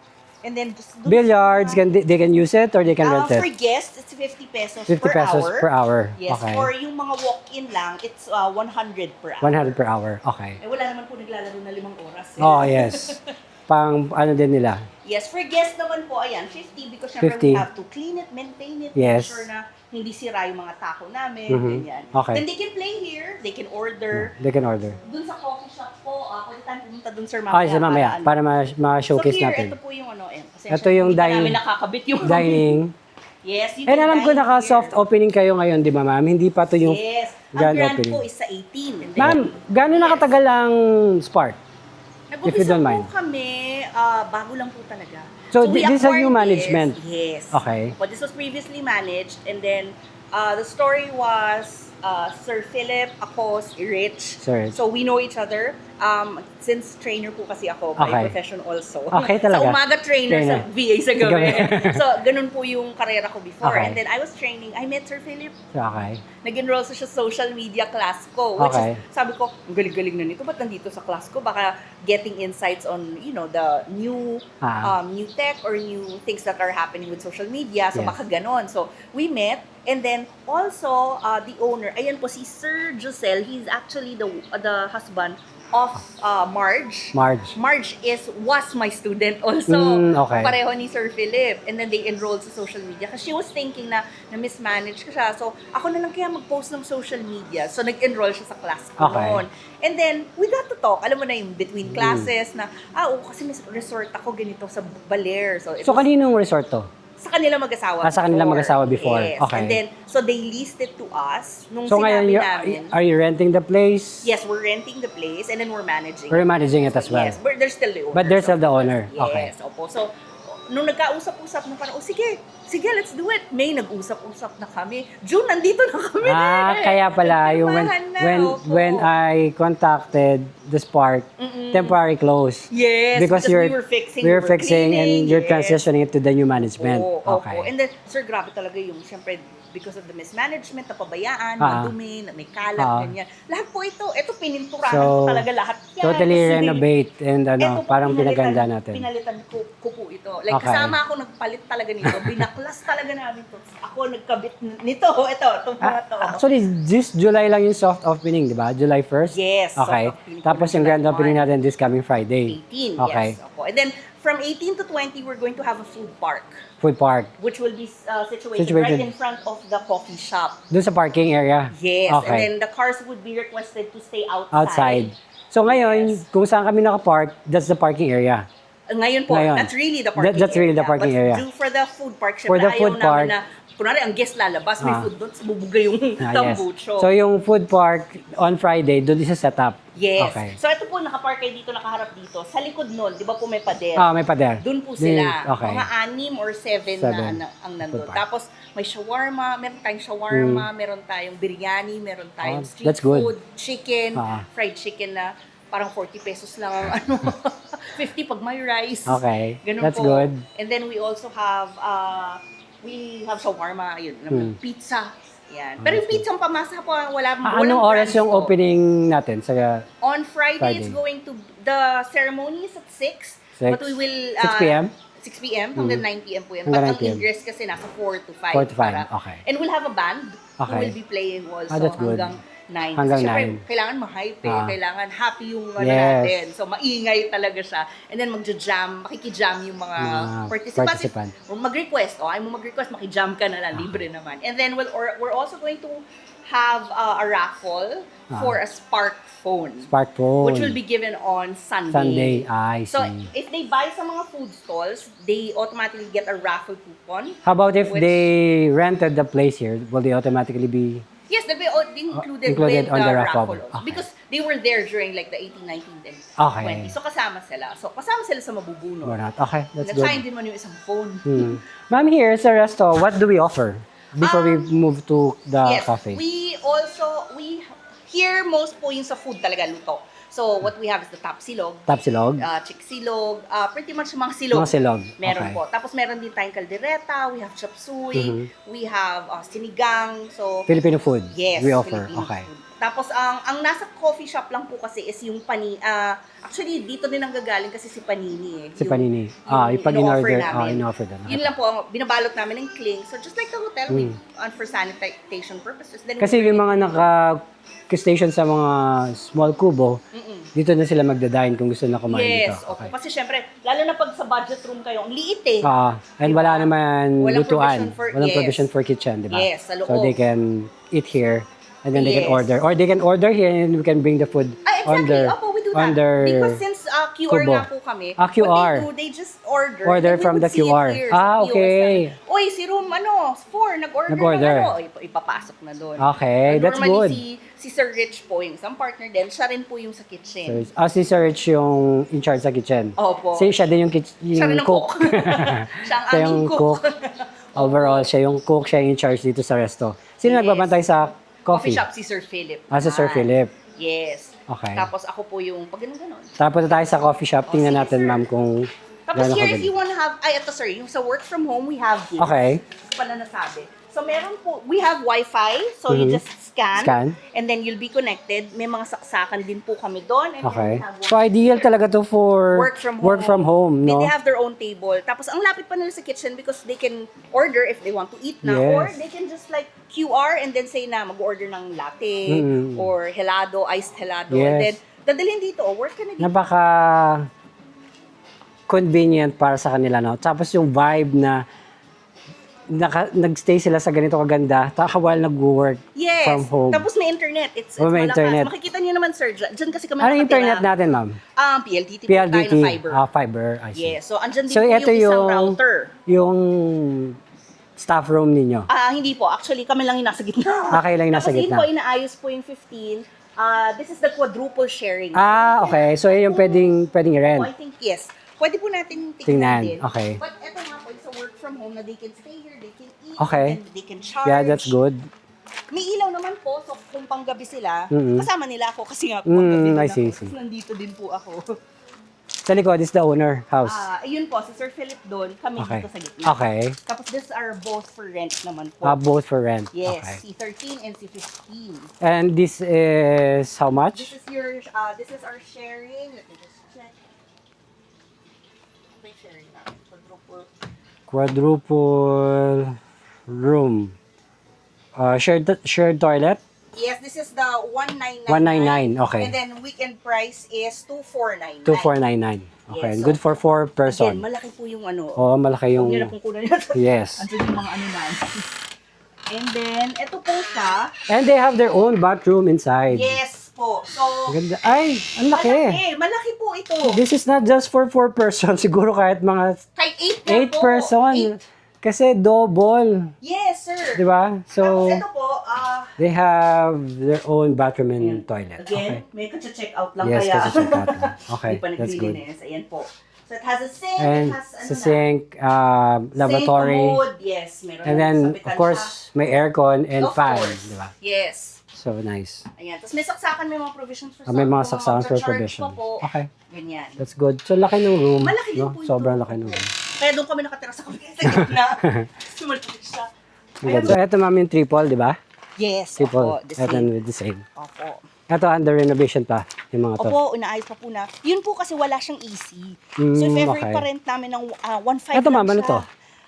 And then just dun billiards, sa- they can use it or they can rent For it? guests, it's 50 pesos 50 pesos hour. per hour. Yes, Okay. or yung mga walk-in lang, it's 100 per hour. 100 per hour. Okay. Eh, wala naman po naglalaro na 5 oras. Oh, yes. Pang ano din nila. Yes, for guests naman po, ayan, 50 because syempre 50. we have to clean it, maintain it, Yes. make sure na hindi sira yung mga taco namin, Mhm. ganyan. Okay. Then they can play here, they can order. They can order. Dun sa coffee shop po, pwede tayong pumunta dun sir Okay, so mamaya, ano. para ma-showcase So here, natin. ito po yung ano, kasi Ito yung hindi pa dining- namin nakakabit yung Dining. Yes, you And can alam ko dine naka-soft here. opening kayo ngayon, di ba ma'am? Hindi pa to yung Yes, grand ang grand opening. po is sa 18. And then, Ma'am, gano'n nakatagal ang Spark? if you nag-umpisa don't po mind. kami, bago lang po talaga. So, we this is a acquired new management? Yes. Okay. But this was previously managed and then the story was Sir Philip, ako, si Rich. Sir. So we know each other. Since trainer po kasi ako, by Okay. profession also. Okay, talaga. Sa umaga trainer, sa VA sa Sa gabi. gabi. So ganun po yung karera ko before. Okay. And then I was training, I met Sir Philip. Okay. Nag-enroll sa siya social media class ko. Which Okay. is, sabi ko, ang galing-galing na nito. Ba't nandito sa class ko? Baka getting insights on, the new new tech or new things that are happening with social media. So Yes. baka ganon. So we met. And then also, the owner, ayan po, si Sir Josel, he's actually the husband of Marge. Marge was my student also. Okay. Pareho ni Sir Philip. And then they enrolled sa social media. Kasi she was thinking na mismanage ko siya. So, ako na lang kaya mag-post ng social media. So, nag-enroll siya sa class ko Okay. noon. And then, we got to talk. Alam mo na yung between classes na, kasi may resort ako ganito sa Baler. So, it So, was kaninong resort to? sa kanila mag-asawa Sa kanila mag-asawa before. Yes. Okay. And then, so they leased it to us. Nung So, ngayon, sinabi namin, are you renting the place? yes, we're renting the place and then we're managing. We're managing it as well. Yes, but there's still the owner. But there's still the owner. Yes, Okay. opo. So, nung nagkausap-usap na parang, sige, let's do it. May nag-usap-usap na kami. June, nandito na kami. Kaya pala, yung Nagpirmahan na, opo. when I contacted the Spark, temporary close. Yes, because you're, we were fixing, we're we were fixing and cleaning, you're yes. transitioning it to the new management. Oo, Okay. opo. And then, sir, grabe talaga yung, syempre, because of the mismanagement, napabayaan, Ah. madumi, may kalat, Ah. ganyan. Lahat po ito pininturahan So, ko talaga lahat. Yan. Totally Kasi, renovate and eto po, parang pinaganda natin. Pinalitan ko po ito. Like, Okay. kasama ako nagpalit talaga nito. Binaklas talaga namin to. Ako nagkabit nito. Itong mga to. Actually, this July lang yung soft opening, di ba? July 1st? Yes. Okay. soft opening po Tapos ng yung grand July opening 1. natin this coming Friday. 18, Okay. yes. Opo. And then, from 18 to 20, we're going to have a food park, Food park. which will be situated Situated. right in front of the coffee shop. Doon sa parking area. Yes, and Okay. then the cars would be requested to stay Outside. So ngayon, Yes. kung saan kami nakapark, that's the parking area. Ngayon po, Ngayon. that's really the parking That's really the parking area. But for the food park, For syempre the food ayaw park, namin na, kunwari ang guest lalabas, may Ah. food doon, bubuga yung Yes. tambucho. So yung food park on Friday, doon isa set up. Yes. Okay. So ito po, nakapark kayo dito, nakaharap dito. Sa likod nun, di ba po may pader? May pader. Doon po sila. Okay. Mga 6 or 7 Seven. na ang nandun. Food park. Tapos may shawarma, meron tayong shawarma, meron tayong biryani, meron tayong street that's good. food, chicken, Ah. fried chicken na parang 40 pesos lang ang ano. 50 pag may rice. Okay. Ganun That's po. good. And then we also have shawarma, yun, pizza. Yan. Pero yung pizza ang pamasa po, walang Anong oras brands yung po. opening natin? Sa On Friday, it's Friday. going to, the ceremony is at 6. But we will, 6 p.m.? 6 p.m. hanggang 9 p.m. po yan. Hanggang But 9 ang p.m. ingress kasi nasa 4 to 5. 4 to 5, okay. And we'll have a band who Okay. will be playing also that's good. hanggang 9. Hanggang Siyempre, 9. kailangan ma-hype Ah. kailangan happy yung ano Yes. natin. So, maingay talaga siya. And then, magja-jam, makikijam yung mga participants. participant. Or mag-request, ayaw mo mag-request, makijam ka na lang, libre naman. And then, we're also going to have a raffle for a Spark phone. Spark phone. Which will be given on Sunday. Sunday. I see. So, if they buy sa mga food stalls, they automatically get a raffle coupon. How about if which- they rented the place here? Will they automatically be... Yes, they'll be included, included with on the the raffle. raffle. also. Okay. Because they were there during like the 18, 19, and Okay. 20. So, kasama sila. So, kasama sila sa mabubuno. Or not? Okay, that's Nag-sign good. din man yung isang phone. Ma'am, here sa resto, what do we offer? Before we move to the Yes, cafe. here most po yung sa food talaga luto. So, what we have is the tapsilog, Tapsilog? chiksilog, pretty much mga silog. Mga silog. Meron Okay. po. Tapos meron din tayong kaldereta, we have chapsuy, we have sinigang. So, Filipino food. yes, We offer. Filipino Okay. food. Tapos ang nasa coffee shop lang po kasi is yung actually dito din ang gagaling kasi si Panini eh. Si Panini. Yung pag in-offer in-order, namin. in-offer doon. Yun lang po, binabalot namin ng cling. So just like the hotel, for sanitation purposes. Then Kasi yung mga naka-station sa mga small kubo, dito na sila magdadine kung gusto na kumain yes, dito. opo. Kasi syempre, lalo na pag sa budget room kayo, ang liit eh. And wala naman Walang lutuan. provision for- Walang yes. provision for kitchen, di ba? Yes, sa loob. So they can eat here and then they can Yes. order. Or they can order here and we can bring the food on Exactly. their, Opo, we do on that. their Because since QR kubo. nga po kami, QR. what they do, they just order. Order and we from would the see it QR. here sa POS Okay. namin. Oy, si room 4, nag-order. Nag-order. ng ipapasok na doon. Okay, that's good. Normally, si Sir Rich po, yung isang partner din, siya rin po yung sa kitchen. Si Sir Rich yung in charge sa kitchen. Opo. Siya din yung, Siya rin ang cook. Siya ang Siya aming yung cook. Overall, siya yung cook, siya yung in charge dito sa resto. Sino Yes. nagbabantay sa Coffee. shop si Sir Philip. Si Sir Philip. Yes. Okay. Tapos ako po yung pag ganun. Tapos tayo sa coffee shop. Tingnan sige, natin, sir. ma'am, kung Tapos gaano here, if kagaling. you wanna have, ito sir, yung sa work from home, we have this. Okay. Ito pala nasabi. So meron po, we have Wi-Fi, so you just scan, and then you'll be connected. May mga saksakan din po kami doon. And Okay. then we have So, ideal talaga to for work from home. no? They have their own table. Tapos ang lapit pa nila sa kitchen because they can order if they want to eat na. Yes. Or they can just like QR and then say na mag-order ng latte or helado, iced helado. Yes. And then dadalhin dito, work ka na dito. Napaka convenient para sa kanila, no? Tapos yung vibe na nagstay sila sa ganito kaganda while nag-work Yes. from home. Tapos may internet. It's may malakas. internet. Makikita niyo naman, sir. Diyan kasi kami Ano yung nakatira. internet natin, ma'am? PLDT. po tayo PLDT. na fiber. Fiber. I see. Yes. So, andyan din So, po ito yung isang yung- router. Yung staff room ninyo. Hindi po. Actually, kami lang yung nasa gitna. Kayo lang yung nasa Tapos gitna. yun po, inaayos po yung 15. This is the quadruple sharing. Okay. So, yun yung pwedeng i-rent. I think, yes. Pwede po natin Tingnan. tingnan din. Okay. But eto nga po, it's a work from home na they can stay here, they can eat, Okay. and they can charge. Yeah, that's good. May ilaw naman po, so kung panggabi sila, Mm-mm. kasama nila ako kasi nga panggabi din I ako. see. Tapos nandito din po ako. Sa likod is the owner house. Ayun po, si Sir Philip doon, kami Okay. dito sa gitna. Okay. Tapos these are both for rent naman po. Both for rent. Yes, Okay. C13 and C15. And this is how This much? is this is our sharing. Let me just check. May sharing na. Quadruple. Quadruple room. Shared toilet? Yes, this is the 199. 199, okay. And then weekend price is 2499. 2499. Okay. Yes, so- Good for 4 Again, person. malaki po yung ano. Oo, malaki Huwag niyo na yung... pong kunan yun. Yes. Andun yung mga ano na. And then, ito po siya. And they have their own bathroom inside. Yes po. So, Ganda. Ay, ang laki. malaki po ito. This is not just for 4 person. Siguro kahit mga Kahit 8 na 8 po. person. 8. Kasi double. Yes, sir. Di ba? Tapos So, ito po, they have their own bathroom and toilet. again, may check out lang Yes, kaya. kasi check out lang. Okay, Hindi pa that's good. naglilinis. Ayan po. So, it has a sink, And it has sa sink, lavatory. Sink, commode, yes. Meron And then, sabitan of course, may aircon and Of fan. course. Di ba? Yes. So, nice. Ayan. Tapos may saksakan, may mga provisions for May mga kung saksakan for magcha-charge provision. pa po. Okay, Ganyan. that's good. So, laki ng room. Malaki din no? po ito. Sobrang laki ng room. Kaya doon kami nakatira sa kabila sa gitna. Kasi malaki siya. Ang ganda. So, ito ma'am yung triple, di ba? Yes. Triple. Opo. The Ito same. with the same. Opo. Ito under renovation pa, yung mga to. Opo, inaayos pa po na. Yun po kasi wala siyang AC. So if ever okay. iparent namin ng 1.5 Ito, ma'am, lang ano siya.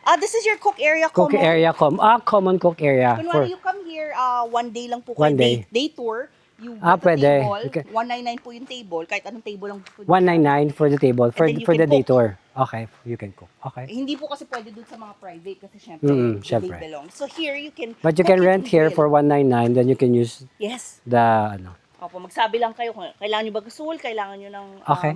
to? This is your cook area. Cook common. area, common cook area. Kunwari you come here, one day lang po One kayo, day. day tour. You get a Pwede. table, Okay. 199 po yung table, kahit anong table lang po. 199 for the table, for then you the can day cook. tour. Okay, you can cook. Okay. Hindi po kasi pwede dun sa mga private kasi syempre, syempre. they belong. So here you can But you cook can it rent and here grill. for 199, then you can use Yes. the, ano. Opo, magsabi lang kayo kung kailangan nyo ba gasol, kailangan nyo ng Okay.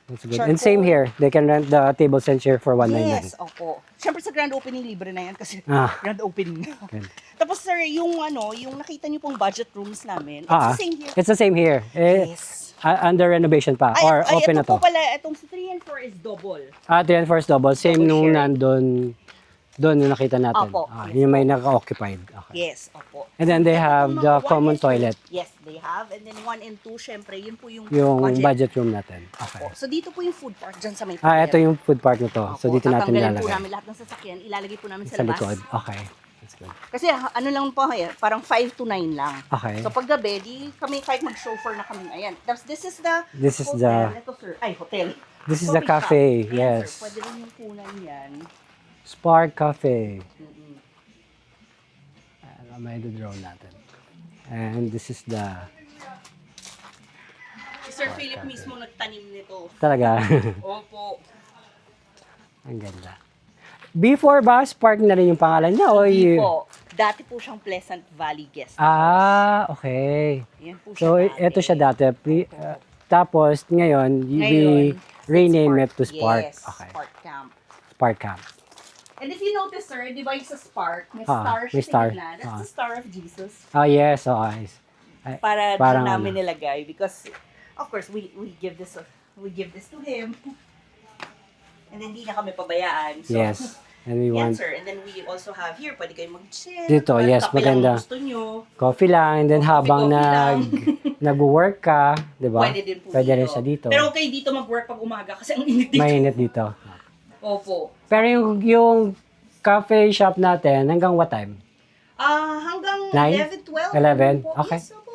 That's good. charcoal. And same here, they can rent the tables and chair for 199. Yes, opo. Syempre sa grand opening libre na yan kasi Ah. grand opening. Good. Tapos sir, yung yung nakita niyo pong budget rooms namin, it's the same here. It's the same here. Yes. Under renovation pa, Ay, or open na ito to. po pala, itong 3 and 4 is double. 3 and 4 is double. Same Double nung sharing. nandun, doon yung nakita natin. Opo. Yung may naka-occupied. Okay. Yes, opo. And then they have Itong the mga common 1 and 2, toilet. Yes, they have. And then 1 and 2, syempre, yun po yung Budget room natin. Okay. Opo. So dito po yung food part dyan sa may Ito yung food part na to. So Opo, dito natin tatanggalin po nilalagay. namin lahat ng sasakyan, ilalagay po namin sa, Sa labas. likod. Okay. That's good. Kasi ano lang po, parang 5 to 9 lang. Okay. So pag gabi, di kami kahit mag-chauffeur na kami. Ayan. Tapos this is the This is hotel. the- Ito sir. Ay, hotel. This is the Coffee cafe. shop. Ayan, Yes. Sir. Pwede rin yung kunan yan. Spark Cafe. May drone natin. And this is the... Si Sir Philip mismo nagtanim nito. Talaga. Opo. Ang ganda. Before ba, Spark na rin yung pangalan niya? O Hindi you... po. Dati po siyang Pleasant Valley Guest. Okay. Yan po siya So, ito siya dati. Tapos, ngayon, we rename it to Spark. Yes, Okay. Spark Camp. Spark Camp. And if you notice, sir, di ba yung sa Spark, may Ah, star siya may star. sa gitna. That's the Star of Jesus. Oh, yes. Oh, eyes. Para Parang doon namin ano. nilagay because of course we give this to him. And then hindi na kami pabayaan. So Yes. And we Yan, want sir. And then we also have here, pwede kayo mag-chill. Dito, Or yes, kape lang maganda. gusto nyo. coffee lang. And then habang coffee lang. nag-work ka, di ba? Pwede din po Pwede dito. rin siya dito. Pero okay dito mag-work pag umaga kasi ang init dito. Mainit dito. Opo. Pero yung cafe shop natin, hanggang what time? Hanggang 9? 11, 12. 11? Po. Okay. Yes, opo.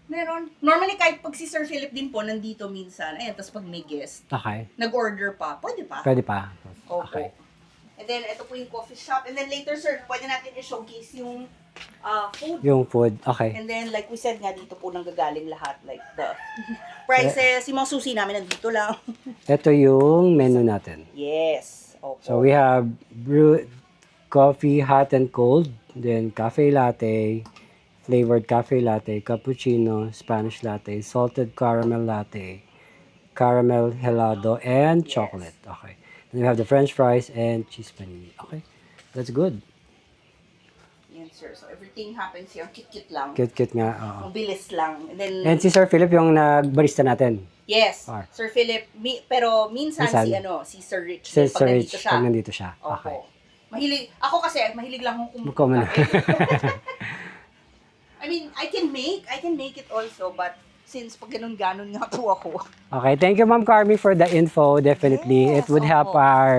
Meron. Normally, kahit pag si Sir Philip din po, nandito minsan. Ayan, tapos pag may guest, Okay. nag-order pa. Pwede pa. Pwede pa. Opo. Okay. And then, ito po yung coffee shop. And then later, sir, pwede natin i-showcase yung food. Yung food. Okay. And then, like we said nga, dito po nang gagaling lahat. Like the prices, yung mga susi namin nandito lang. Ito yung menu natin. Yes. Opo. So we have brewed coffee, hot and cold, then cafe latte, flavored cafe latte, cappuccino, Spanish latte, salted caramel latte, caramel helado, and chocolate. Okay. Then we have the French fries and cheese panini. Okay. That's good. Yan, sir. So, everything happens here. Kit-kit lang. Cute nga. Oo. Mabilis lang. And then, And si Sir Philip yung nagbarista natin. yes, Or- Sir Philip, pero minsan Minsan. si Sir Rich Si din pag Sir nandito Rich, siya. pag nandito siya. Opo. Okay. Ako kasi, mahilig lang akong Common. I mean, I can make it also, but since pag ganun-ganon nga po ako. Okay, thank you Ma'am Carmi for the info. Definitely, Yes, it would help opo. our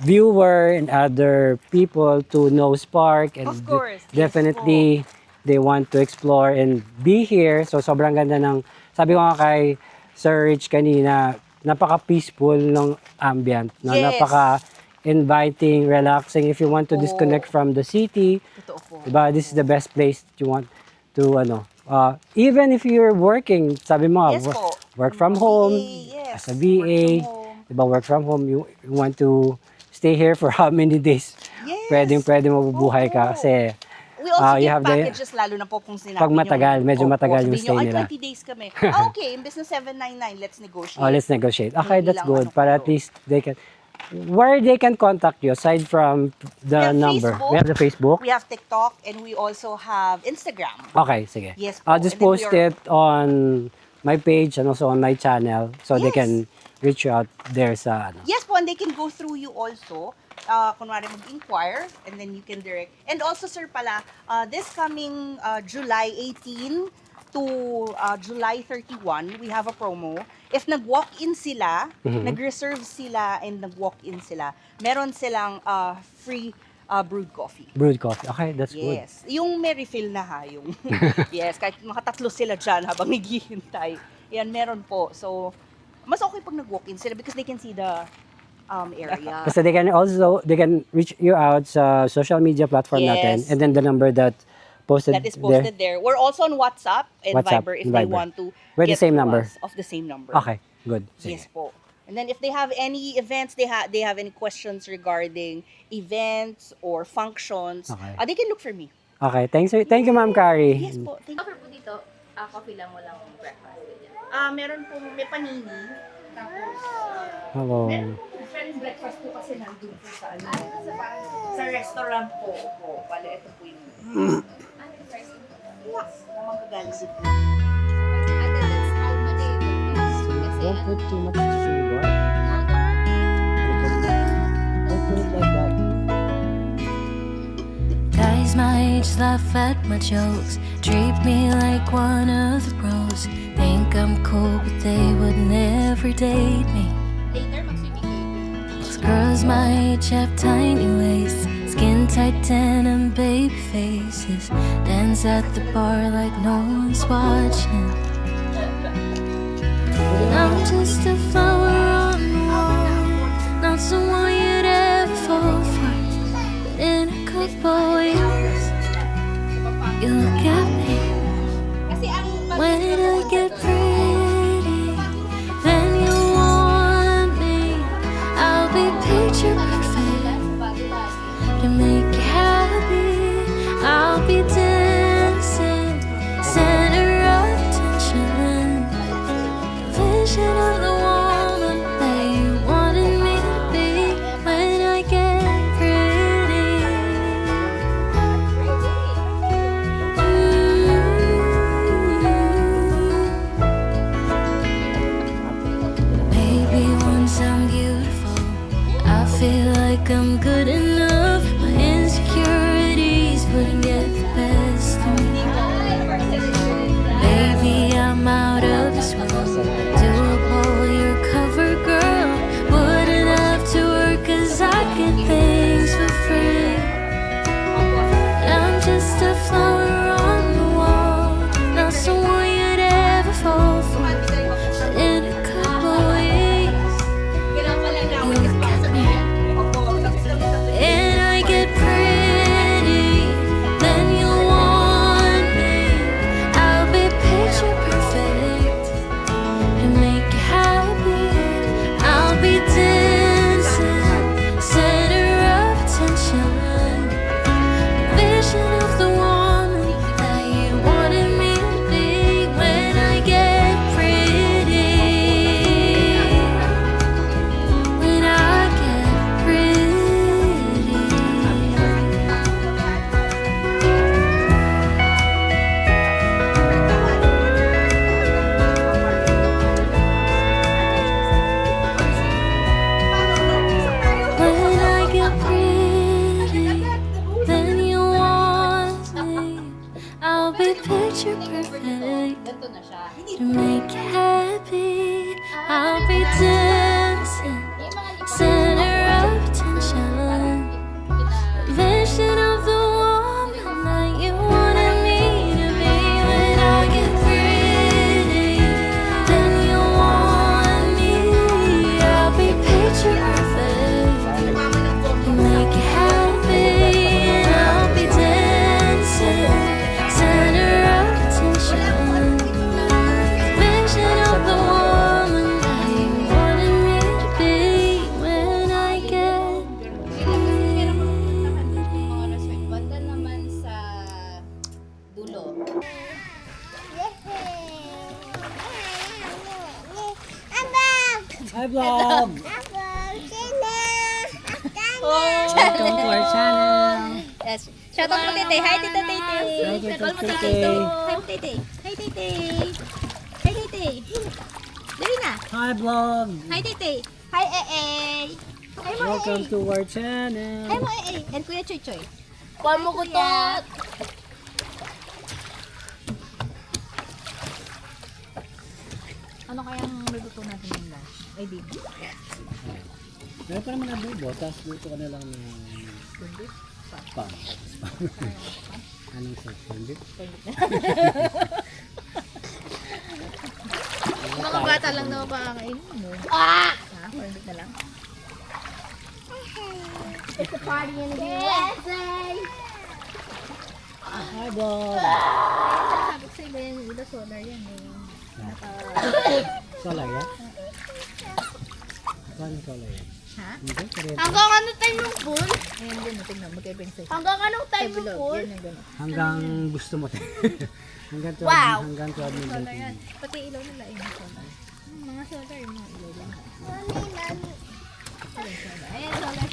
viewer and other people to know Spark, and Of course, yes definitely they want to explore and be here. So sobrang ganda ng, sabi ko nga kay Sir Rich kanina, napaka-peaceful ng ambient, no? Yes. Napaka-inviting, relaxing. If you want to Oo. disconnect from the city, Totoo po. diba, this is the best place that you want to, even if you're working, sabi mo, Yes po. work from home, Yes. as a VA, Work from home. diba, work from home, you want to stay here for how many days? Yes. Pwede mabubuhay ka Oo. kasi We also you give have the- packages lalo na po kung sinabi Pag matagal, nyo, medyo opo, matagal yung sabihin stay nyo, nila. 20 days kami. Okay, imbes na 799, let's negotiate. let's negotiate. Okay, Hindi that's lang good. ano Para kayo. at least they can, where they can contact you aside from the have number. Facebook. We have the Facebook. We have TikTok and we also have Instagram. Okay, sige. Yes po. I'll just And then post we are- it on my page and also on my channel so they Yes. can reach you out there sa ano. Yes po, and they can go through you also. Kunwari mag-inquire and then you can direct. And also sir pala, this coming July 18 to July 31, we have a promo. If nag-walk-in sila, nag-reserve sila and nag-walk-in sila, meron silang free brewed coffee. Brewed coffee. Okay, that's good. Yes. Yung may refill na ha, yung yes, kahit makatatlo sila dyan habang naghihintay. Yan, meron po. So, mas okay pag nag-walk-in sila because they can see the area. Kasi they can reach you out sa social media platform natin, Yes. and then the number that posted, That is posted there. We're also on WhatsApp and WhatsApp Viber if and they Viber. want to With the get same to number. us of the same number. Okay, good. Yes Sige. po. And then if they have any events, they have any questions regarding events or functions, Okay. they can look for me. Okay, thank you Ma'am Carrie. Yes po. Thank you. Offer po dito, coffee lang, walang breakfast. Ganyan. Meron po may panini. Tapos, Hello. meron po French breakfast po kasi nandun po sa ano. Sa restaurant po. Opo. Bale, ito po yung Ano yung price nito? yes, na magagaling sa po. And then that's how much it is. Kasi Don't ano, put too much sugar. Don't put it like that. Guys my age laugh at my jokes, treat me like one of the pros. Think I'm cool, but they would never date me. later mag-swimming kayo. Those girls my age have tiny waists, skin tight denim, baby faces. Dance at the bar like no one's watching. And I'm just a flower on the wall, not someone you'd ever fall for. But in a couple years, you look at me. Kasi ang When I get pretty, then you want me. I'll be picture perfect to make you happy. I'll be dancing, center of attention, vision of the one. like I'm good enough. My insecurities wouldn't get the best of me. Maybe I'm out of this world. Doable, your cover girl. Wouldn't have to work 'cause I get things for free. I'm just a flower on the wall, not someone you'd ever fall for. But in a couple weeks, you look at me and I get pretty. Then you'll want me. I'll be picture perfect and make you happy. I'll be dancing, center of attention. Vision of the woman that you wanted me to be when I get pretty. When I get pretty. When I get pretty, then you want me. I'll be picture perfect Ganto na siya. to make you happy. I'll be dancing, Yung mga lipa. center of attention. Vision of the woman that you wanted me to be. When I get pretty, then you want me. I'll be picture perfect to make you happy. And I'll be dancing, center of attention. Vision of the woman that you wanted me to be when I get pretty. Banda naman sa dulo. Hi vlog! Welcome to our channel! Yes. Shout out mo Tete. Hi Tita Tete. Hi, Tita Shout out mo Tete. Hi Tete. Hi Tete. Hi Tete. Dali na. Hi vlog! Hi Tete. Hi Hi mo Welcome to our Hi channel! mo And Kuya Choy Choy. Kuha mo ko to. Ano kayang luluto natin ng lunch? Ay, di. Meron pa naman adobo, tapos luto ka na lang ng spam. Anong sauce? Hindi? Mga bata lang daw pakakainin mo. Ah! Ha? Corned na lang? It's a party in the USA! Hi vlog! Sabi ko sa'yo yan, ito solar yan eh. Solar yan? Paano solar yan? Ha? Hindi? Kaya- Hanggang ano time yung pool? Ayan din, tingnan, magkaiba yung size. Hanggang anong Sa time yung bilog, pool? yan yung gano'n. Hanggang gusto mo. hanggang 12, Wow. hanggang 12 Solar minutes. yan. Pati ilaw nila, yung solar. Mga solar, yung mga ilaw lang. Ayan, solar. Ayan, solar.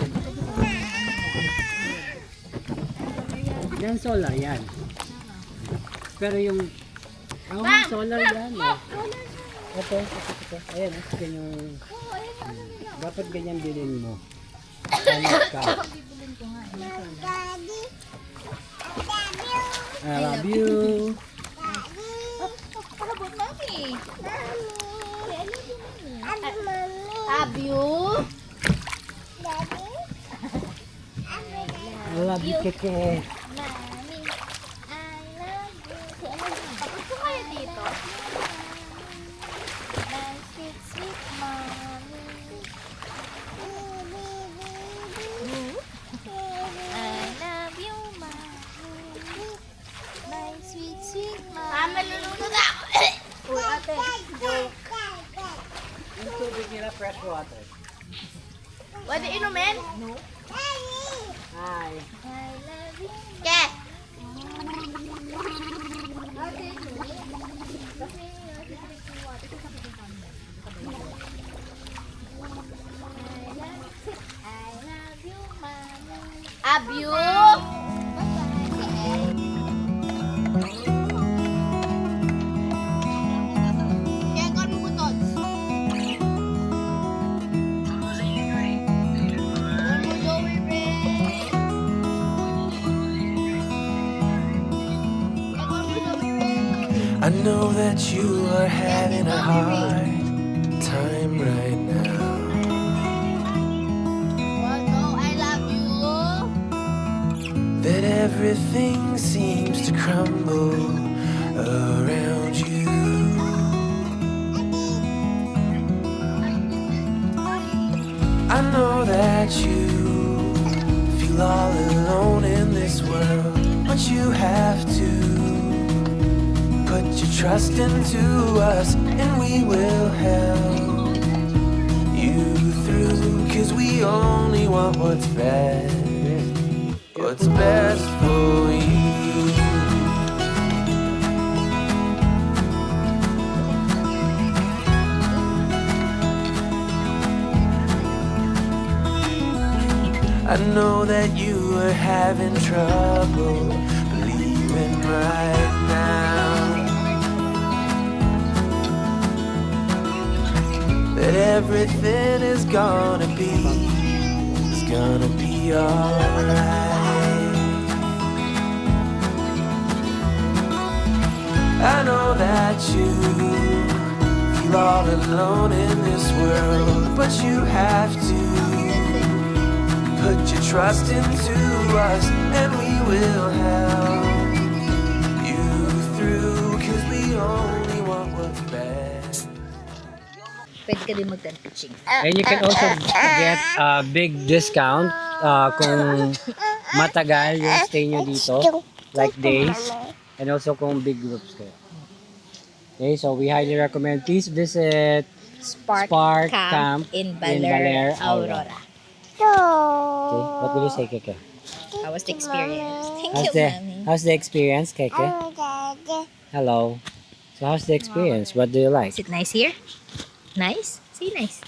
Yan solar yan. Pero yung solar yan. Ito. Ayan, ganyan yung dapat ganyan bilhin mo. Ano ka? I love you. Parabot, mami. Abyu? I love you, Keke. Tapos ko kayo dito? My sweet, sweet mommy. I love you, mommy. My sweet, sweet mommy. Ah, malulunod ako. Uy, ate. Yung tubig nila fresh water. Pwede inumin? Hi. I love you. Ke! I love you, mommy. Abyu? Kaya kon mo butot. Kon mo know that you are having a hard time right now. I love you. That everything seems to crumble around you. I know that you feel all alone in this world, but you have to put your trust into us, and we will help you through, 'cause we only want what's best for you. I know that you are having trouble believing right now that everything is gonna be alright. I know that you feel all alone in this world, but you have to put your trust into us, and we will help you through, 'cause we only want what's best. Pwede ka din mag-teaching. And you can also get a big discount kung matagal yung stay nyo dito, like days, and also kung big groups kayo. Okay, so we highly recommend, please visit Spark, Camp in Baler, Aurora. Okay, what will you say, Keke? How was the experience? Thank How's you, Mommy. how's the experience, Keke? Hello. So how's the experience? What do you like? Is it nice here? Nice? Say nice.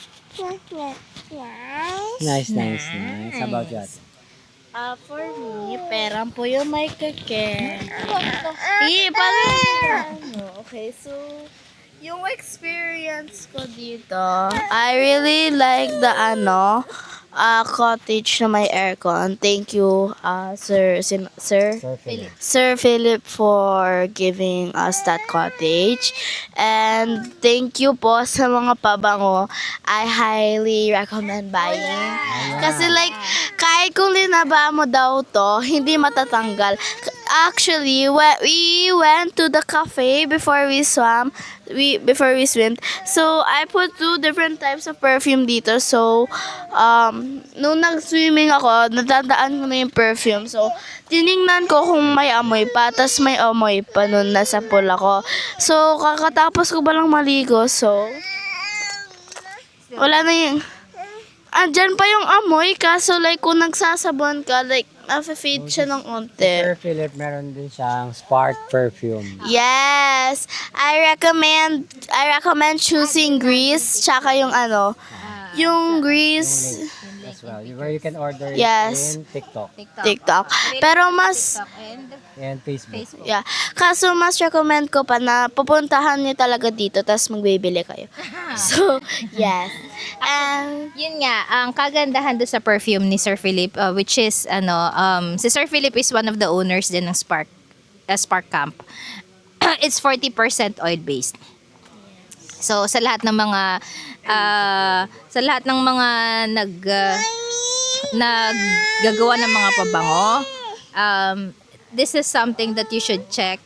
Nice. How about you? Ate? For me, perang po yung may kake. Okay, so, yung experience ko dito, I really like the cottage na may aircon. Thank you, Sir Philip for giving us that cottage. And thank you po sa mga pabango. I highly recommend buying. Kasi like, kahit kung linaba mo daw to, hindi matatanggal. Actually, we went to the cafe before we swam. Before we swim. So, I put 2 different types of perfume dito. So, nung nag-swimming ako, natandaan ko na yung perfume. So, tiningnan ko kung may amoy pa. Tas may amoy pa nung nasa pool ako. So, kakatapos ko ba lang maligo. So, wala na yung... Andyan pa yung amoy. Kaso, like, kung nagsasabon ka, like, na-fade siya ng onte. Sir Philip, meron din siyang Spark perfume. Yes, I recommend choosing grease tsaka yung yung grease As well, where you can order it Yes. in TikTok TikTok. Pero mas and Facebook. yeah, kaso mas recommend ko pa na pupuntahan niyo talaga dito tas magbibili kayo. So, yes. And Yun nga, ang kagandahan do sa perfume ni Sir Philip, which is, si Sir Philip is one of the owners din ng Spark Camp. It's 40% oil-based. So, sa lahat ng mga naggagawa ng mga pabango, this is something that you should check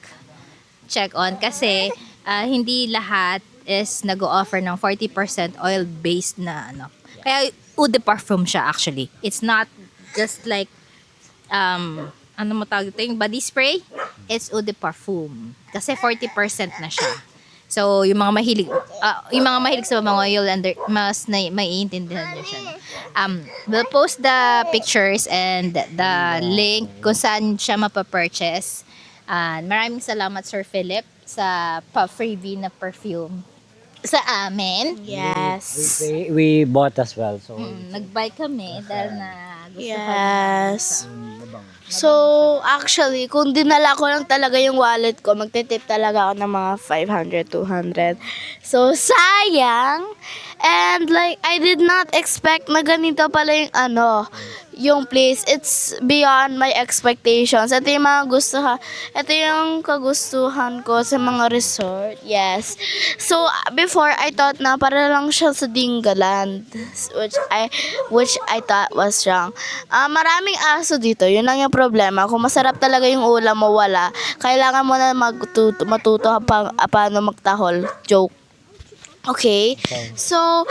on kasi hindi lahat is nag-o-offer ng 40% oil-based na Kaya eau de parfum siya actually. It's not just like ano mo tawag ito, yung body spray. It's eau de parfum. Kasi 40% na siya. So, yung mga mahilig sa pabango, mas maiintindihan nyo siya. We'll post the pictures and the link kung saan siya mapapurchase. Maraming salamat, Sir Philip, sa freebie na perfume sa amin. yes. We bought as well. So, Nag-buy kami dahil na gusto Yes. So, actually, kung dinala ko lang talaga yung wallet ko, magtitip talaga ako ng mga 500, 200. So, sayang. And like, I did not expect na ganito pala yung yung place. It's beyond my expectations. Ito yung mga ito yung kagustuhan ko sa mga resort. Yes. So, before, I thought na para lang siya sa Dingaland, which I thought was wrong. Maraming aso dito. Yun lang yung problema. Kung masarap talaga yung ulam mo, wala. Kailangan mo na matuto paano magtahol. Joke. Okay. So,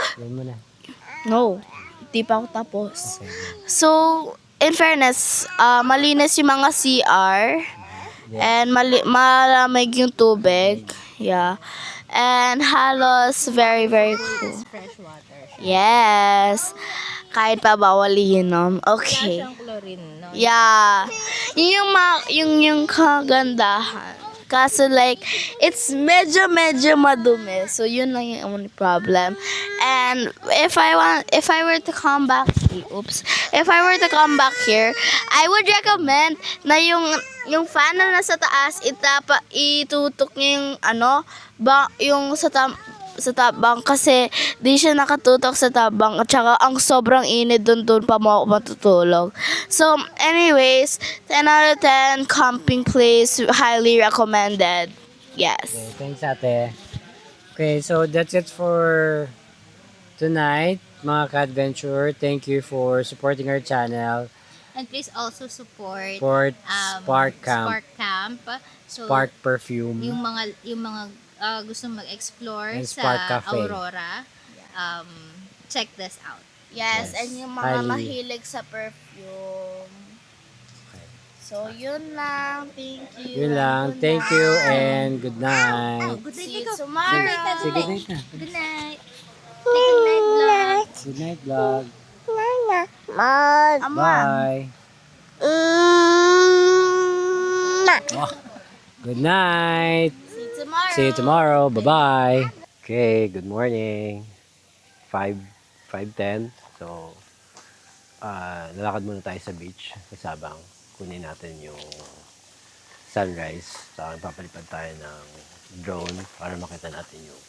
no. Di pa ako tapos. So, in fairness, malinis yung mga CR. And malamig yung tubig. Yeah. And halos very, very cool. Fresh water. Yes. Kahit pa bawal iinom. Okay. Siyang chlorine, no? Yeah. Yung kagandahan. Kaso like, it's medyo madumi. So, yun lang yung only problem. And if I were to come back here, I would recommend na yung fan na nasa taas, itutok niya yung sa tabang kasi di siya nakatutok sa tabang at saka ang sobrang init dun pa mo ako matutulog. So anyways, 10 out of 10 camping place, highly recommended. Yes. Okay, thanks ate. Okay, so that's it for tonight, mga ka-adventure. Thank you for supporting our channel. And please also support Spark Camp. Spark Camp. So, Spark Perfume. yung mga gusto mag-explore And sa Spark Cafe. Aurora, check this out. Yes, Yes. and yung mga Highly. mahilig sa perfume. So yun lang. Thank you. Yun lang. Good Thank you night. and good night. Good night, See you ikaw. tomorrow. Say good night na. Good night. Good night, vlog. Good night, vlog. Ama. Bye. Oh, good night. See you tomorrow. See you tomorrow. Bye-bye. Okay, good morning. 5:10. So, nalakad muna tayo sa beach sa Sabang. Kunin natin yung sunrise. Saka papalipad tayo ng drone para makita natin yung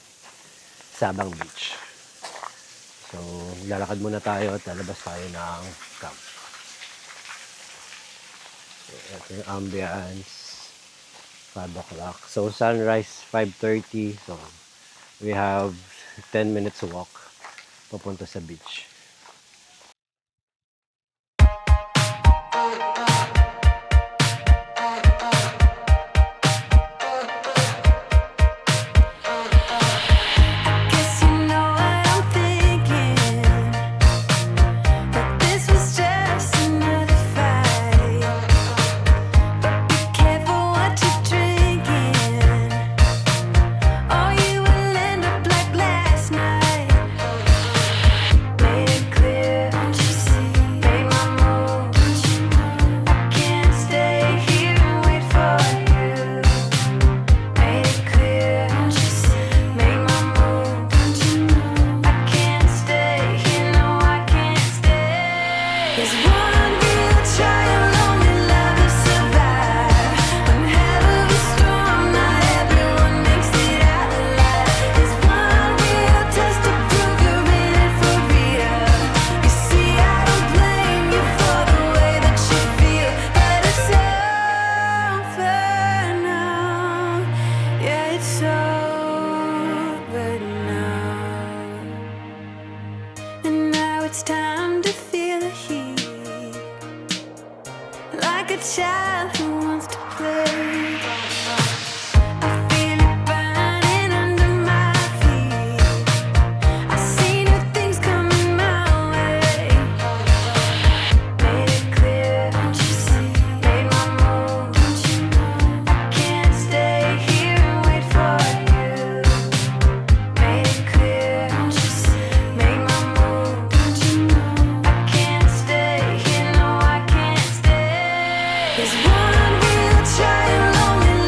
Sabang Beach. So, lalakad muna tayo at lalabas tayo ng camp. So, ito yung ambience. 5 o'clock. So, sunrise 5:30. So, we have 10 minutes walk papunta sa beach. Guess you know what I'm thinking. That this was just another fight. But be careful what you're drinking, or you will end up like last night. Made it clear, don't you see? Made my move, don't you know? I can't stay here and wait for you. Made it clear, don't you see? Made my move, don't you know? I can't stay here, no, I can't stay. There's one real try alone in love to survive. One hell of a storm, not everyone makes it out alive. There's one real test to prove you're in it for real. You see, I don't blame you for the way that you feel, but it's over now. Yeah, it's over now. And now it's time to feel the heat, like a child who wants to play. I feel it burning under my feet. I see new things coming my way. Made it clear, don't you see? Made my move, don't you know? I can't stay here and wait for you. Made it clear, don't you see? Made my move, don't you know? I can't stay here, no, I can't stay. There's one real try alone in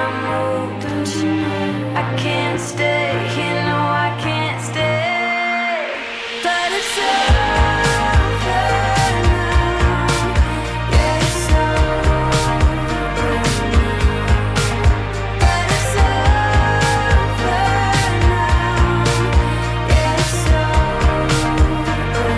I move, don't you know I can't stay, you know I can't stay. But it's over now, yeah, it's over now. But it's over now, yeah, it's over now.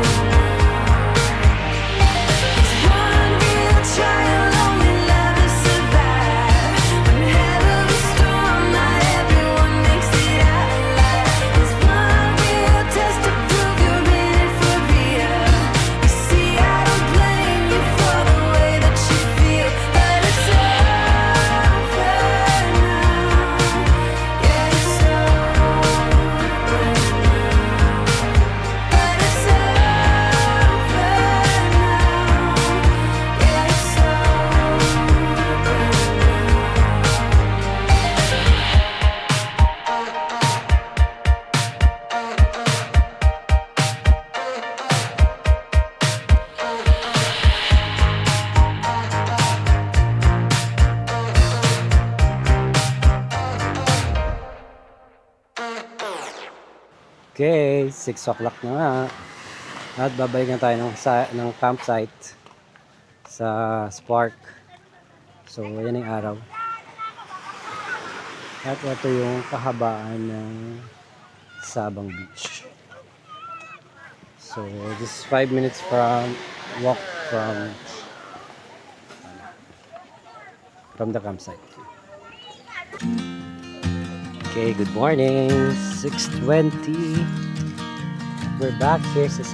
It's one real trial, only love to survive. One hell of a storm, not everyone makes it out alive. It's one real test to prove you're in it for real. You see, I don't blame you for the way that you feel, but it's over now. Yeah, it's over now. But it's over now. Yeah, it's Okay, 6 o'clock na nga. At babalik na tayo ng campsite sa Spark. So, yan yung araw. At ito yung kahabaan ng Sabang Beach. So, this is 5 minutes walk from the campsite. Okay, good morning. 6:20. We're back here sa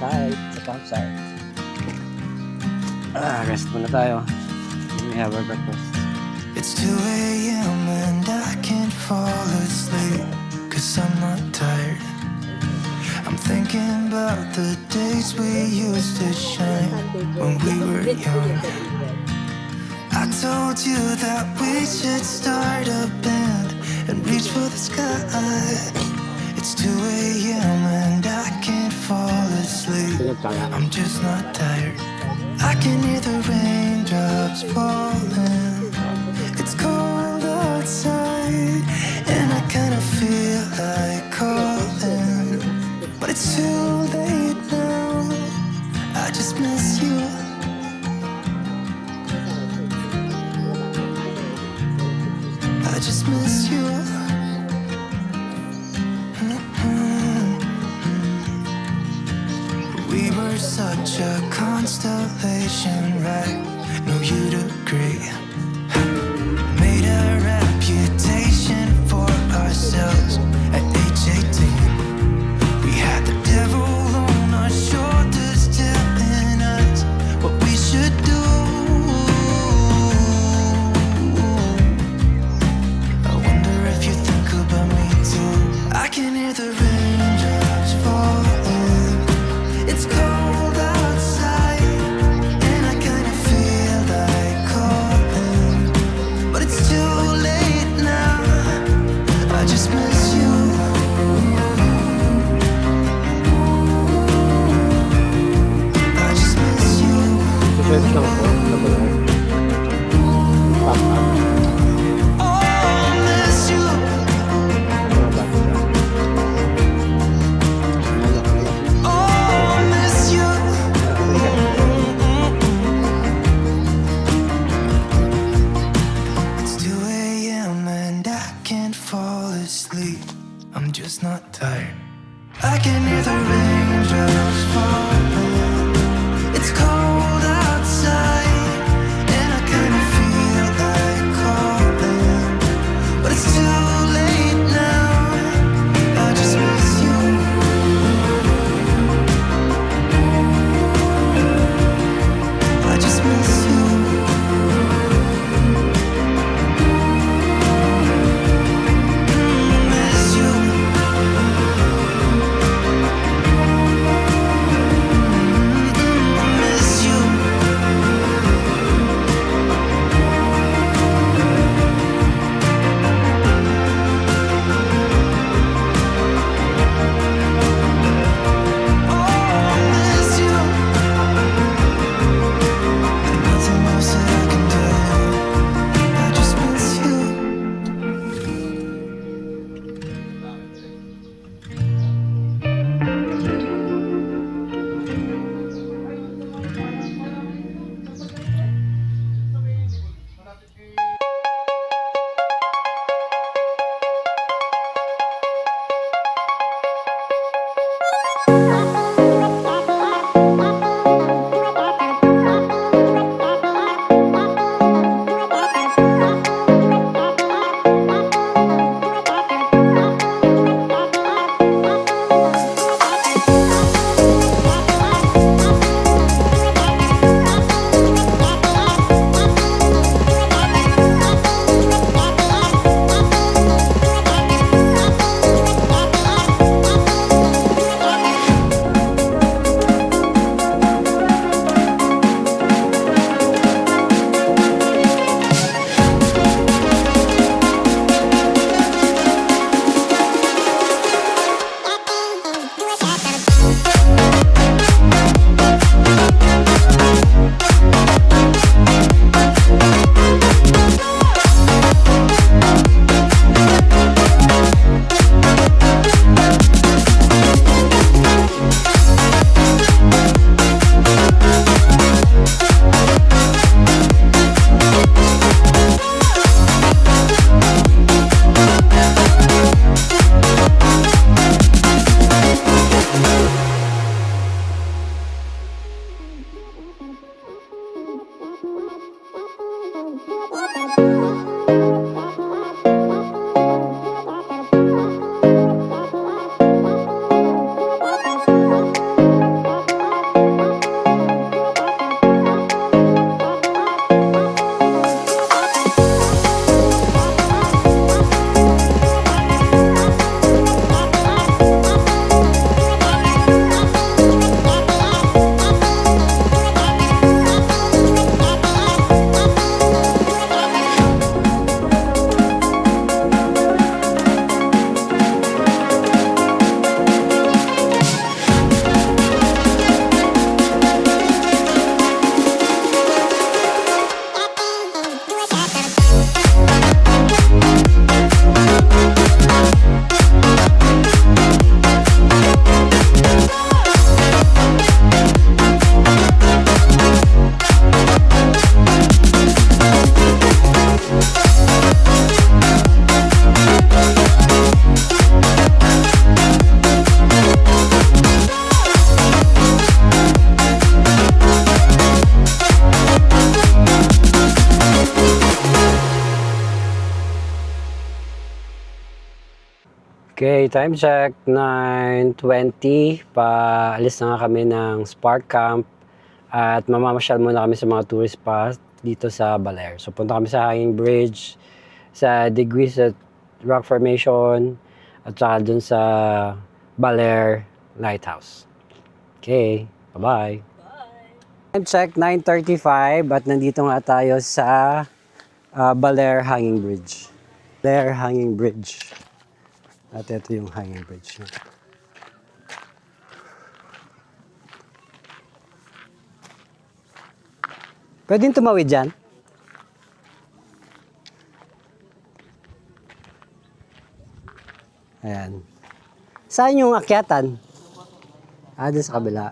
campsite. Rest muna tayo. We have our breakfast. It's 2 a.m. and I can't fall asleep, 'cause I'm not tired. I'm thinking about the days we used to shine when we were young. I told you that we should start a band and reach for the sky. It's 2 a.m. and I can't fall asleep. I'm just not tired. I can hear the raindrops falling. It's cold outside and I kinda feel like calling, but it's too late now. I just miss you. I just miss you. We were such a constellation, right? No, you'd agree. Made a reputation for ourselves at age 18. We had the devil on our shoulders telling us what we should do. I wonder if you think about me too. I can hear the raindrops falling. It's cold outside and I kinda feel like calling, but it's too late now. I just miss you. I just miss you. Oh, miss you. Oh, miss you. It's 2 a.m. and I can't fall asleep. I'm just not tired. I can hear the raindrops falling. It's cold outside and I kinda feel like calling, but it's too late now. I just miss you. I just miss you. Miss you. Okay, time check, 9:20. Paalis na nga kami ng Spark Camp at mamamasyal muna kami sa mga tourist spots dito sa Baler. So punta kami sa Hanging Bridge, sa Diguizet Rock Formation, at saka dun sa Baler Lighthouse. Okay, bye-bye. Time check, 9:35 at nandito nga tayo sa Baler Hanging Bridge. Baler Hanging Bridge. At ito yung hanging bridge. Pwedeng tumawid dyan? Ayan. Saan yung akyatan? Doon sa kabila.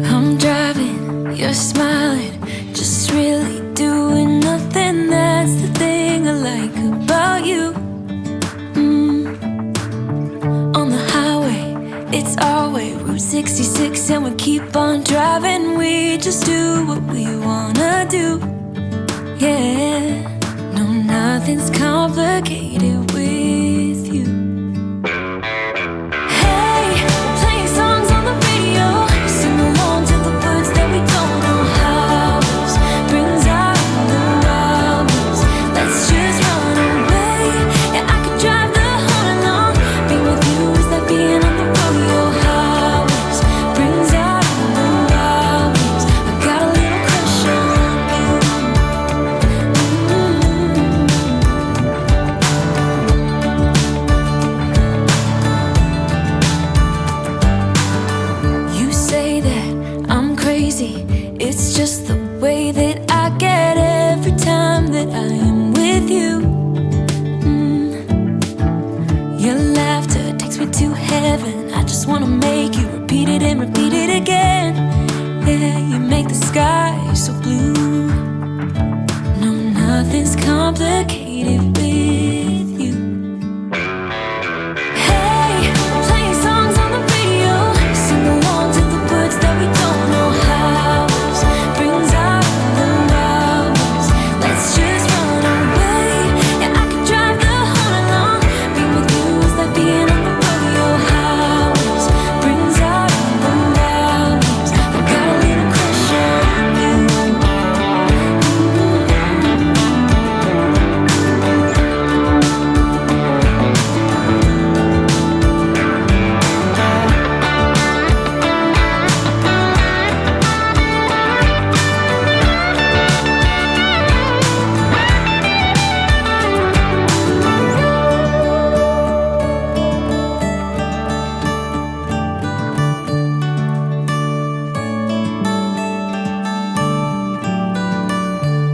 I'm driving, you're smiling, just really doing nothing. That's the thing I like about you. On the highway, it's our way, Route 66, and we keep on driving. We just do what we wanna do. Yeah, no, nothing's complicated with you. Hey, playing songs on the radio, sing along to the words that we don't know how. Brings out the wild. Let's just run away. Yeah, I could drive the whole night long. Being with you is like being on the rodeo highways. Brings out the wild. I got a little crush on you. You say that I'm crazy. It's just the way that I get every time that I am with you. Your laughter takes me to heaven. I just wanna make you repeat it and repeat it again. Yeah, you make the sky so blue. No, nothing's complicated with you. Hey, playing songs on the radio, sing along to the words that we don't know how. Brings out the wild. Let's just run away. Yeah, I could drive the whole night long. Being with you is like being on the rodeo highways. Brings out the wild. I got a little crush on you.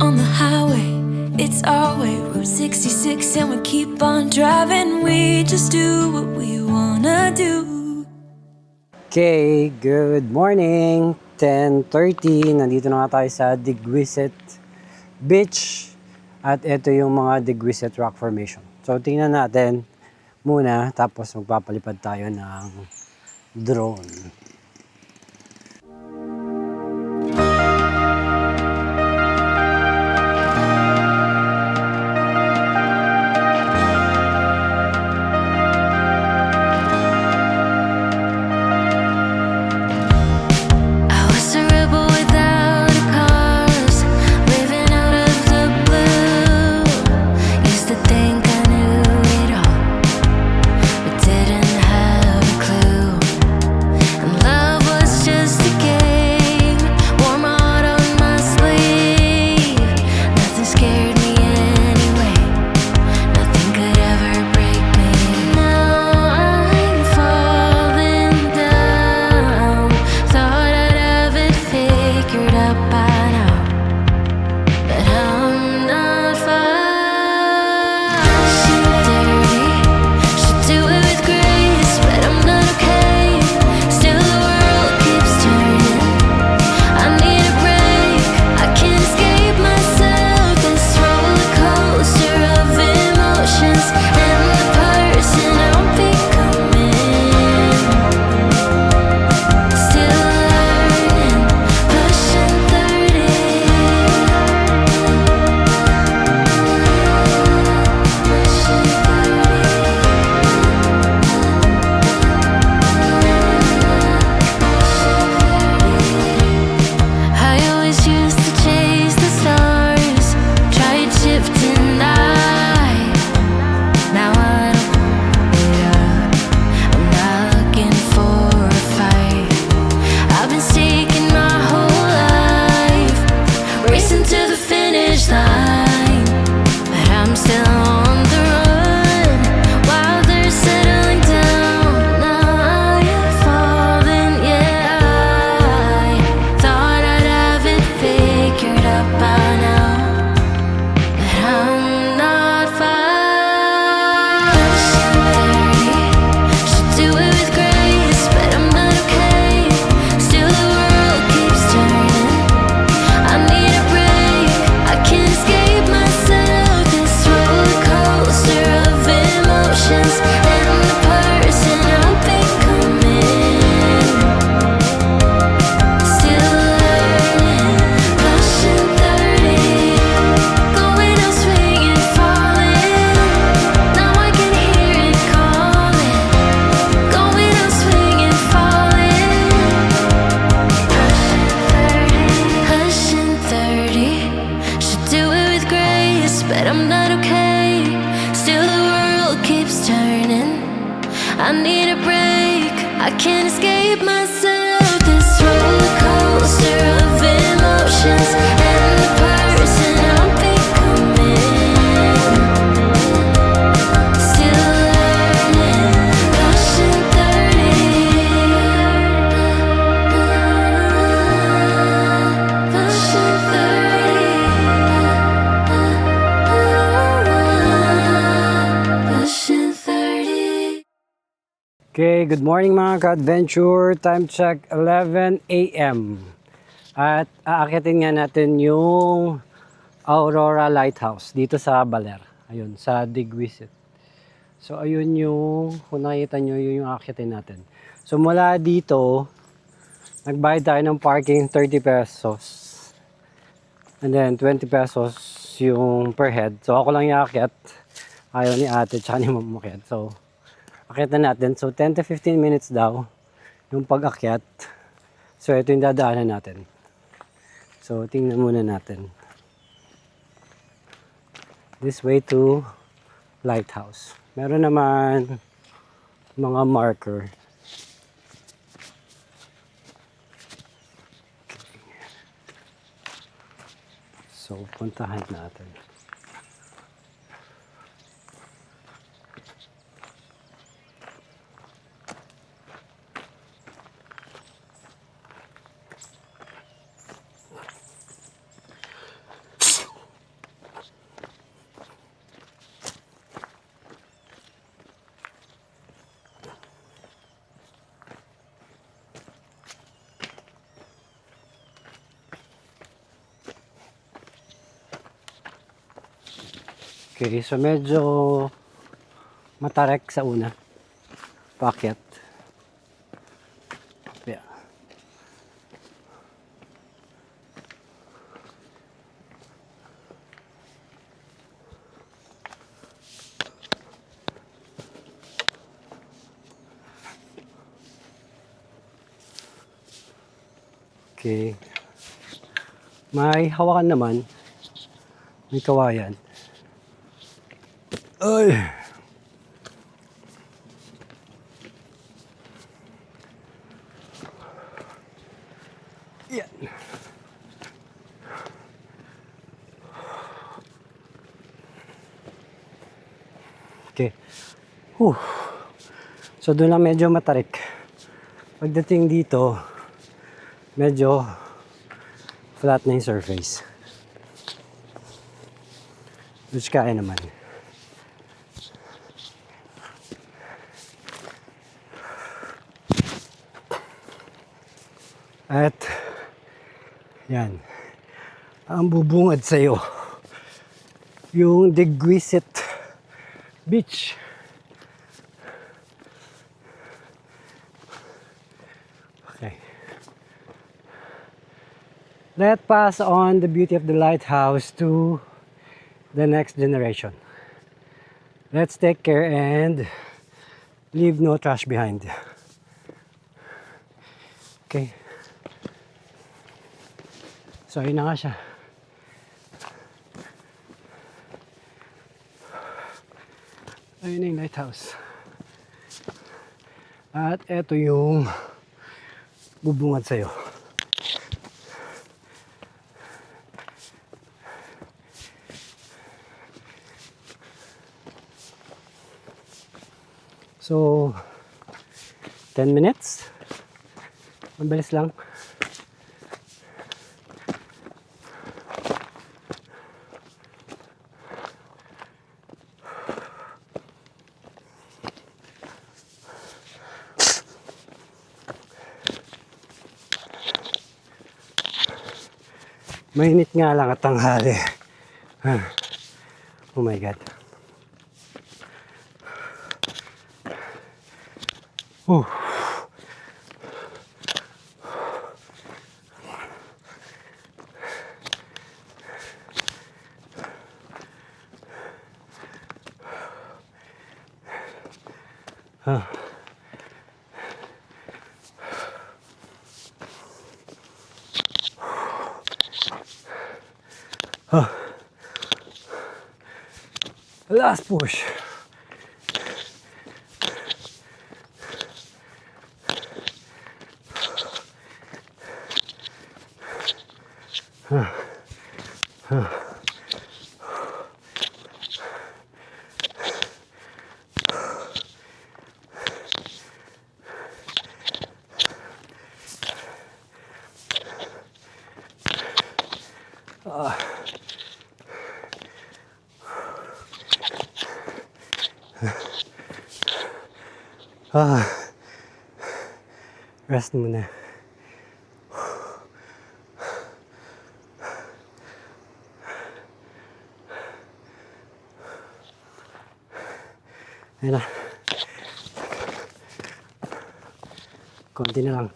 On the highway, it's our way, Route 66, and we keep on driving. We just do what we wanna do. Okay, good morning. 10:30. Nandito na nga tayo sa Diguizet Beach. At ito yung mga Diguizet Rock Formation. So, tingnan natin muna. Tapos magpapalipad tayo ng drone. I was a rebel without a cause, living out of the blue. Used to think I knew it all, but didn't have a clue. And but I'm not okay. Still the world keeps turning. I need a break, I can't escape myself. This roller coaster of emotions and the person I'm becoming. Still learning, pushing 30. Pushing 30. Pushing 30. Okay, good morning mga ka-adventure. Time check, 11 a.m. At aakyatin nga natin yung Aurora Lighthouse dito sa Baler. Ayun, sa Digwisit. So, ayun yung, kung nakita nyo, yun yung aakyatin natin. So, mula dito, nagbayad tayo ng parking 30 pesos. And then, 20 pesos yung per head. So, ako lang yung aakyat. Ayaw ni ate, tsaka ni mamukyat. So, akyat na natin. So, 10 to 15 minutes daw yung pag-akyat. So, ito yung dadaanan natin. So, tingnan muna natin. This way to Lighthouse. Meron naman mga marker. So, puntahan natin. Okay, so medyo matarik sa una. Paakyat. Yeah. Okay. May hawakan naman. May kawayan. Ay! Yan. Okay. So doon lang medyo matarik. Pagdating dito, medyo flat na yung surface. Which kaya naman. At yan, ang bubungad sa'yo yung Digwisit Beach. Okay. Let's pass on the beauty of the lighthouse to the next generation. Let's take care and leave no trash behind. Okay. So, ayun na nga siya. Ayun na yung lighthouse. At eto yung bubungad sa'yo. So, 10 minutes. Mabilis lang. Mainit nga lang at tanghali. Oh my God. Last push. Rest muna. Ayan na. Konti na lang.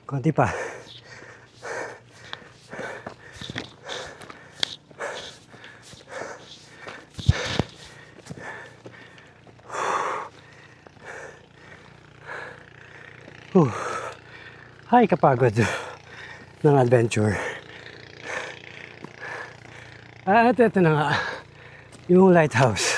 Konti pa. Hay kapagod ng adventure. At ito na nga, yung lighthouse.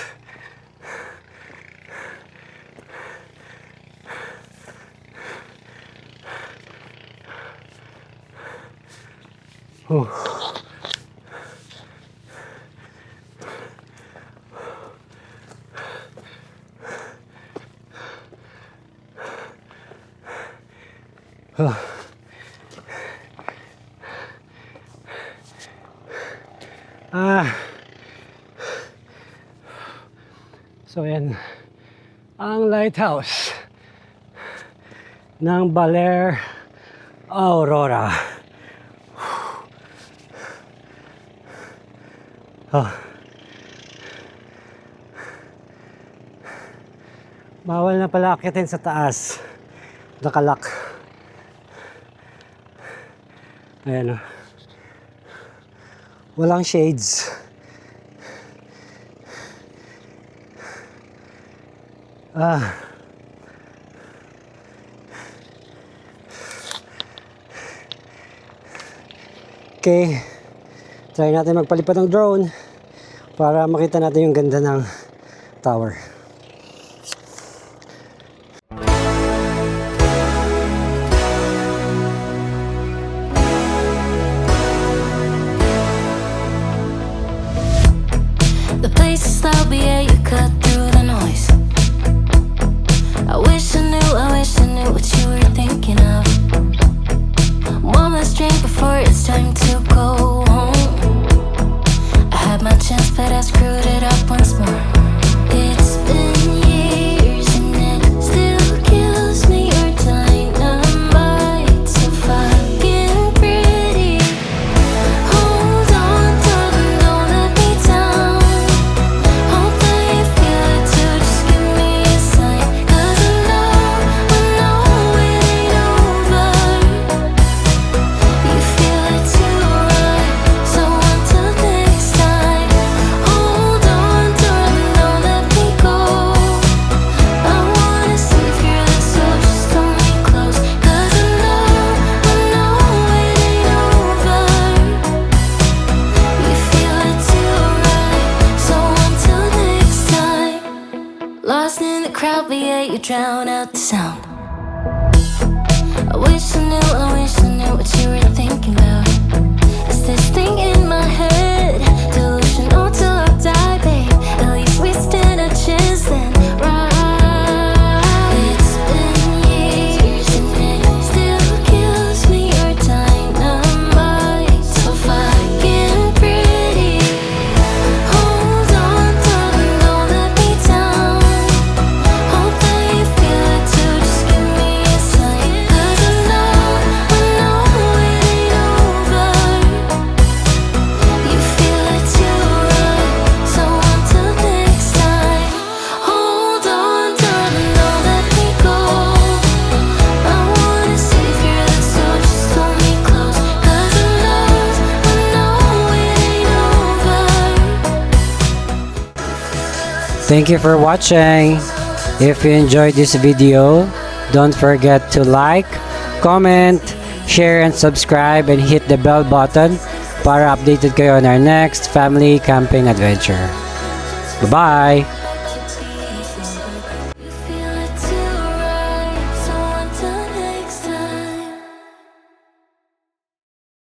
So yan ang lighthouse ng Baler Aurora. Bawal na pala akitin sa taas. Nakalak. Ayan o. Walang shades. Okay. Try natin magpalipad ng drone para makita natin yung ganda ng tower. The place is sloppy, yeah, you cut through the noise. I wish I knew what you were thinking of. One last drink before it's time to go home. I had my chance, but I screwed it up once more. It's been years and it still kills me. Your dynamite so fucking pretty. Hold on, darling, don't let me down. Hope that you feel it too, just give me a sign. 'Cause I know it ain't over. You feel it too, right? So until next time, hold on, darling, don't let me go. I wanna see if you're the soul, just hold me close. 'Cause I know it ain't over. You feel it too, right? So until next time. Lost in the crowd, but yeah, you drown out the sound. I wish I knew what you were thinking about. Is this thing in my head delusional till I die, babe? At least we stand a chance then, right? It's been years and it still kills me. Your dynamite so fucking pretty. Thank you for watching. If you enjoyed this video, don't forget to like, comment, share, and subscribe, and hit the bell button para updated kayo on our next family camping adventure. Bye-bye!